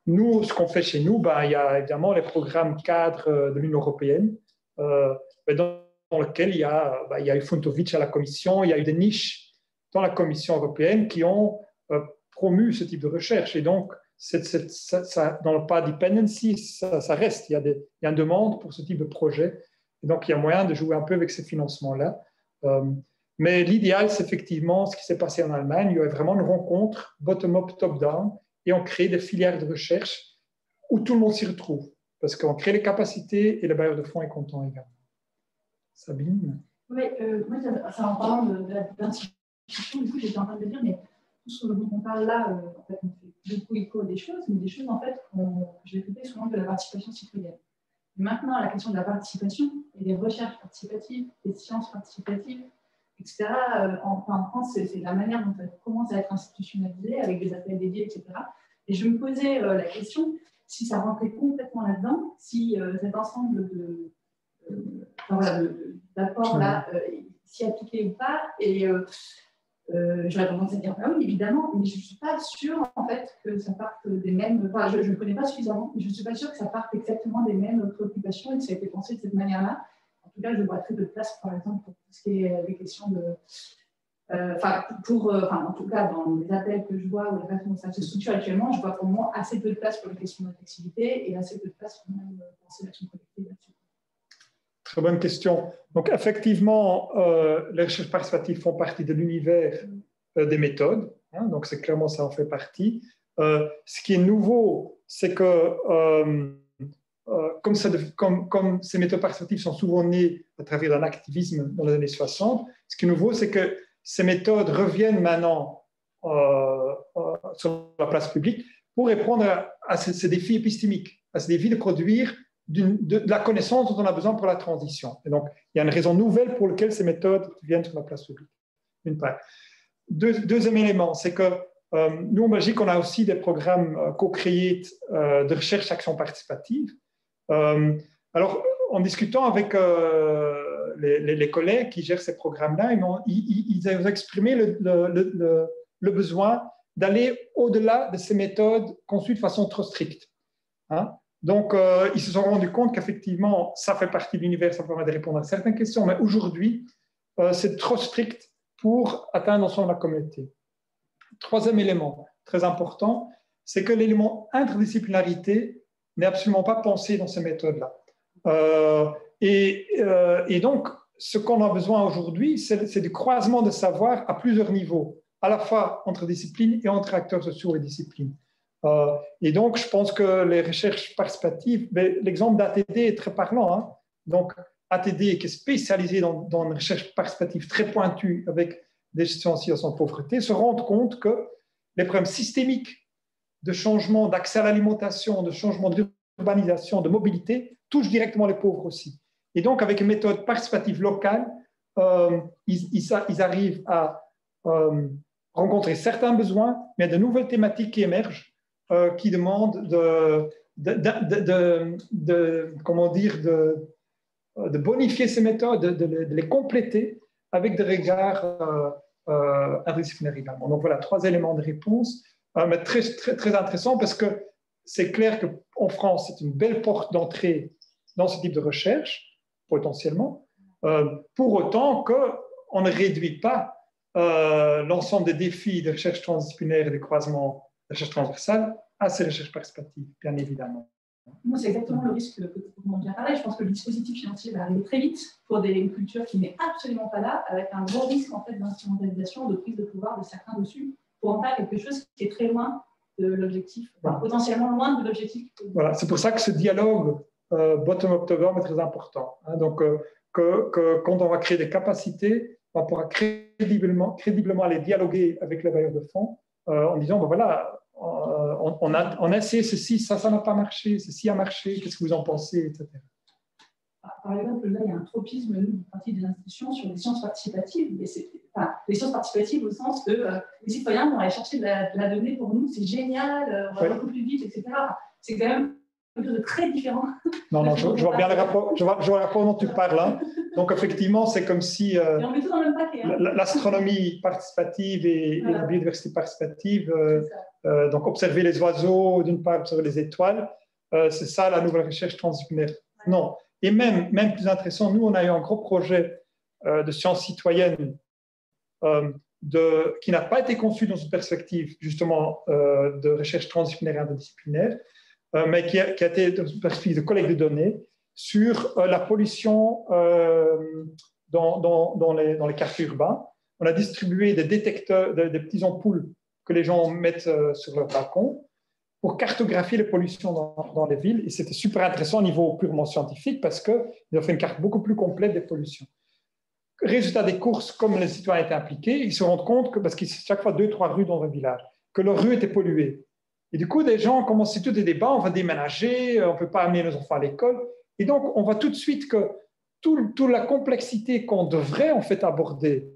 Nous, ce qu'on fait chez nous, il y a évidemment les programmes cadres de l'Union européenne, dans lesquels il y a eu Funtovic à la Commission, il y a eu des niches dans la Commission européenne qui ont promu ce type de recherche. Et donc, dans le pas dependency, ça reste. Il y a une demande pour ce type de projet. Et donc, il y a moyen de jouer un peu avec ces financements-là. Mais l'idéal, c'est effectivement ce qui s'est passé en Allemagne. Il y a vraiment une rencontre bottom-up, top-down, et on crée des filières de recherche où tout le monde s'y retrouve. Parce qu'on crée les capacités et le bailleur de fonds est content également. Sabine? Oui, moi, ça en parlant d'institution, du coup, j'étais en train de me dire, mais tout ce dont on parle là, en fait, on fait beaucoup écho des choses, mais des choses, en fait, que je vais traiter souvent de la participation citoyenne. Et maintenant, la question de la participation et des recherches participatives, des sciences participatives, etc., en France, c'est la manière dont ça commence à être institutionnalisé avec des appels dédiés, etc. Et je me posais la question si ça rentrait complètement là-dedans, si cet ensemble d'apports-là s'y appliquait ou pas. Et j'aurais tendance à dire oui, évidemment, mais je ne suis pas sûre en fait que ça parte des mêmes. Enfin, je ne connais pas suffisamment, mais je ne suis pas sûre que ça parte exactement des mêmes préoccupations et que ça a été pensé de cette manière-là. En tout cas, je vois très peu de place, par exemple, pour tout ce qui est des questions de. En tout cas, dans les appels que je vois ou les façons dont ça se structure actuellement, je vois pour moi assez peu de place pour les questions d'accessibilité et assez peu de place pour même penser l'action collective là-dessus. Très bonne question. Donc, effectivement, les recherches participatives font partie de l'univers des méthodes. Hein, donc, c'est clairement, ça en fait partie. Ce qui est nouveau, c'est que comme ces méthodes participatives sont souvent nées à travers d'un activisme dans les années 60, ce qui est nouveau, c'est que ces méthodes reviennent maintenant sur la place publique pour répondre à ces défis épistémiques, à ces défis de produire de la connaissance dont on a besoin pour la transition. Et donc, il y a une raison nouvelle pour laquelle ces méthodes viennent sur la place publique. Une part. Deuxième élément, c'est que nous, en Belgique, on a aussi des programmes co-créés de recherche-action participative. Alors, en discutant avec les collègues qui gèrent ces programmes-là, ils ont exprimé le besoin d'aller au-delà de ces méthodes conçues de façon trop stricte. Hein? Donc, ils se sont rendus compte qu'effectivement, ça fait partie de l'univers, ça permet de répondre à certaines questions, mais aujourd'hui, c'est trop strict pour atteindre l'ensemble de la communauté. Troisième élément très important, c'est que l'élément interdisciplinarité n'est absolument pas pensé dans ces méthodes-là. Et donc, ce qu'on a besoin aujourd'hui, c'est du croisement de savoir à plusieurs niveaux, à la fois entre disciplines et entre acteurs sociaux et disciplines. Et donc, je pense que les recherches participatives, l'exemple d'ATD est très parlant. Hein. Donc, ATD qui est spécialisé dans une recherche participative très pointue avec des gestions en situation de pauvreté, se rendent compte que les problèmes systémiques de changement d'accès à l'alimentation, de changement d'urbanisation, de mobilité, touchent directement les pauvres aussi. Et donc, avec une méthode participative locale, ils arrivent à rencontrer certains besoins, mais il y a de nouvelles thématiques qui émergent qui demandent de bonifier ces méthodes, de les compléter avec des regards interdisciplinaires également. Donc voilà, 3 éléments de réponse, mais très, très, très intéressant parce que c'est clair qu'en France, c'est une belle porte d'entrée dans ce type de recherche, potentiellement, pour autant qu'on ne réduit pas l'ensemble des défis de recherche transdisciplinaire et de croisement de recherche transversale à ces recherches participatives, bien évidemment. Moi, c'est exactement le risque que on vient parler. Je pense que le dispositif financier va arriver très vite pour une culture qui n'est absolument pas là, avec un gros risque en fait, d'instrumentalisation, de prise de pouvoir de certains dessus, pour en faire quelque chose qui est très loin de l'objectif, enfin, potentiellement loin de l'objectif. Voilà, c'est pour ça que ce dialogue bottom-up top-down est très important. Hein, donc, quand on va créer des capacités, on pourra crédiblement aller dialoguer avec les bailleurs de fonds en disant, ben voilà, on a essayé ceci, ça n'a pas marché, ceci a marché, qu'est-ce que vous en pensez, etc. Par exemple, là, il y a un tropisme d'une partie des institutions sur les sciences participatives. Les sciences participatives au sens que les citoyens vont aller chercher de la donnée pour nous, c'est génial, on va beaucoup plus vite, etc. C'est quand même quelque chose de très différent. Non, je vois bien le rapport, je vois le rapport dont tu parles. Hein. Donc, effectivement, c'est comme si Et on met tout dans le même paquet. Hein. l'astronomie participative et Voilà. la biodiversité participative, C'est ça. donc observer les oiseaux, d'une part, observer les étoiles, c'est ça la nouvelle recherche transdisciplinaire. Non. Et même plus intéressant, nous, on a eu un gros projet de sciences citoyennes qui n'a pas été conçu dans une perspective, justement, de recherche transdisciplinaire et interdisciplinaire, mais qui a été dans une perspective de collecte de données sur la pollution dans les quartiers urbains. On a distribué des détecteurs, des petits ampoules que les gens mettent sur leur balcon pour cartographier les pollutions dans les villes. Et c'était super intéressant au niveau purement scientifique parce qu'ils ont fait une carte beaucoup plus complète des pollutions. Résultat des courses, comme les citoyens étaient impliqués, ils se rendent compte que, parce qu'il y a chaque fois 2-3 rues dans un village, que leur rue était polluée. Et du coup, des gens commencent tous des débats, on va déménager, on ne peut pas amener nos enfants à l'école. Et donc, on voit tout de suite que toute la complexité qu'on devrait en fait aborder,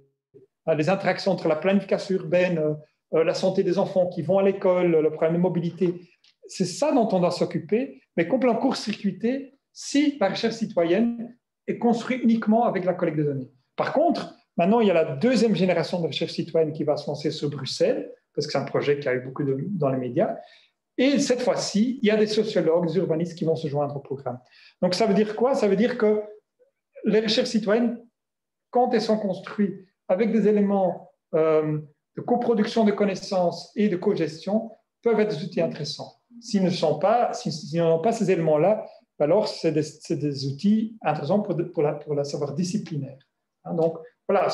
les interactions entre la planification urbaine, la santé des enfants qui vont à l'école, le problème de mobilité, c'est ça dont on doit s'occuper, mais complètement court-circuité si la recherche citoyenne est construite uniquement avec la collecte de données. Par contre, maintenant, il y a la deuxième génération de recherche citoyenne qui va se lancer sur Bruxelles, parce que c'est un projet qui a eu beaucoup dans les médias. Et cette fois-ci, il y a des sociologues, des urbanistes qui vont se joindre au programme. Donc, ça veut dire quoi? Ça veut dire que les recherches citoyennes, quand elles sont construites avec des éléments de coproduction de connaissances et de co-gestion, peuvent être des outils intéressants. S'ils n'ont pas ces éléments-là, alors c'est des outils intéressants pour la savoir disciplinaire. Donc, voilà,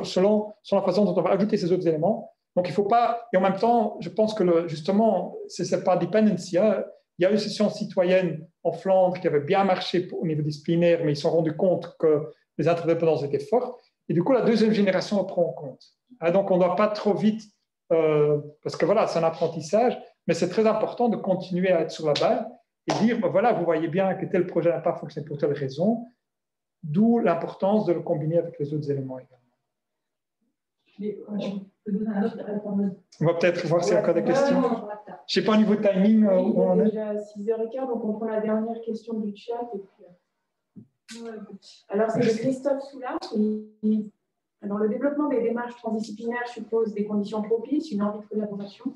selon la façon dont on va ajouter ces autres éléments. Donc, il ne faut pas... Et en même temps, je pense que, justement, c'est pas dependency. Hein. Il y a eu une session citoyenne en Flandre qui avait bien marché au niveau disciplinaire, mais ils se sont rendus compte que les interdépendances étaient fortes. Et du coup, la deuxième génération le prend en compte. Hein, donc, on ne doit pas trop vite... parce que, voilà, c'est un apprentissage, mais c'est très important de continuer à être sur la balle et dire, ben, voilà, vous voyez bien que tel projet n'a pas fonctionné pour telle raison, d'où l'importance de le combiner avec les autres éléments également. On va peut-être voir s'il y a encore des questions. Je ne sais pas au niveau de timing où on est. Déjà 6h15, donc on prend la dernière question du chat. Et puis... Alors, c'est de Christophe Soulard. Alors, le développement des démarches transdisciplinaires suppose des conditions propices, une envie de collaboration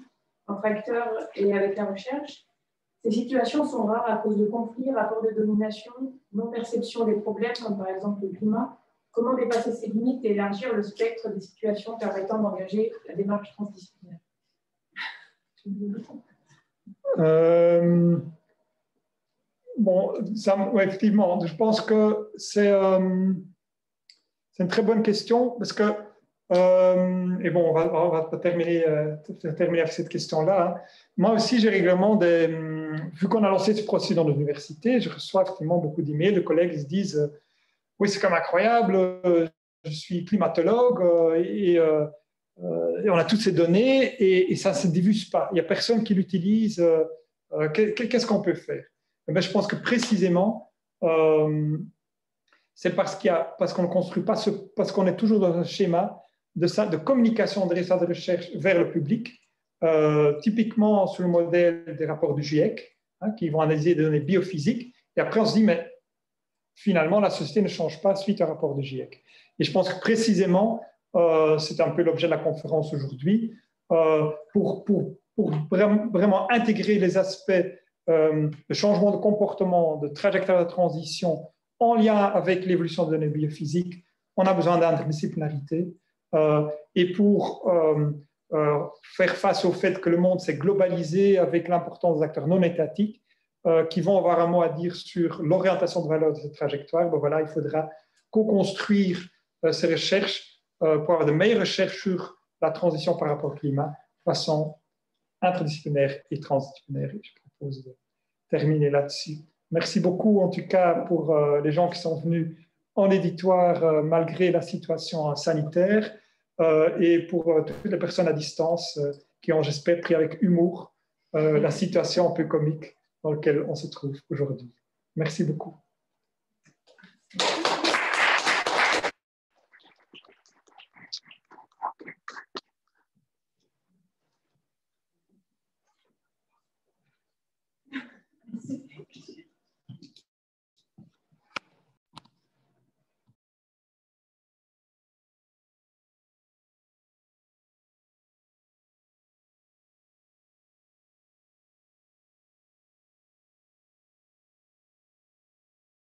entre acteurs et avec la recherche. Ces situations sont rares à cause de conflits, rapports de domination, non-perception des problèmes, comme par exemple le climat. Comment dépasser ces limites et élargir le spectre des situations permettant d'engager la démarche transdisciplinaire? Bon, ouais, effectivement, je pense que c'est une très bonne question parce que, et bon, on va terminer avec cette question-là. Hein. Moi aussi, j'ai régulièrement vu qu'on a lancé ce processus dans l'université, je reçois effectivement beaucoup d'emails de collègues qui se disent oui, c'est quand même incroyable, je suis climatologue et on a toutes ces données et ça ne se diffuse pas. Il n'y a personne qui l'utilise. Qu'est-ce qu'on peut faire? Ben, je pense que précisément, c'est parce qu'on ne construit pas, parce qu'on est toujours dans un schéma de communication des résultats de recherche vers le public, typiquement sur le modèle des rapports du GIEC, hein, qui vont analyser des données biophysiques. Et après, on se dit, mais finalement, la société ne change pas suite au rapport du GIEC. Et je pense que précisément, c'est un peu l'objet de la conférence aujourd'hui, pour vraiment intégrer les aspects de changement de comportement, de trajectoire de transition en lien avec l'évolution des données biophysiques, on a besoin d'interdisciplinarité. Et pour faire face au fait que le monde s'est globalisé avec l'importance des acteurs non étatiques, qui vont avoir un mot à dire sur l'orientation de valeur de cette trajectoire, ben voilà, il faudra co-construire ces recherches pour avoir de meilleures recherches sur la transition par rapport au climat de façon interdisciplinaire et transdisciplinaire. Je propose de terminer là-dessus. Merci beaucoup, en tout cas, pour les gens qui sont venus en éditoire malgré la situation sanitaire et pour toutes les personnes à distance qui ont, j'espère, pris avec humour la situation un peu comique dans laquelle on se trouve aujourd'hui. Merci beaucoup.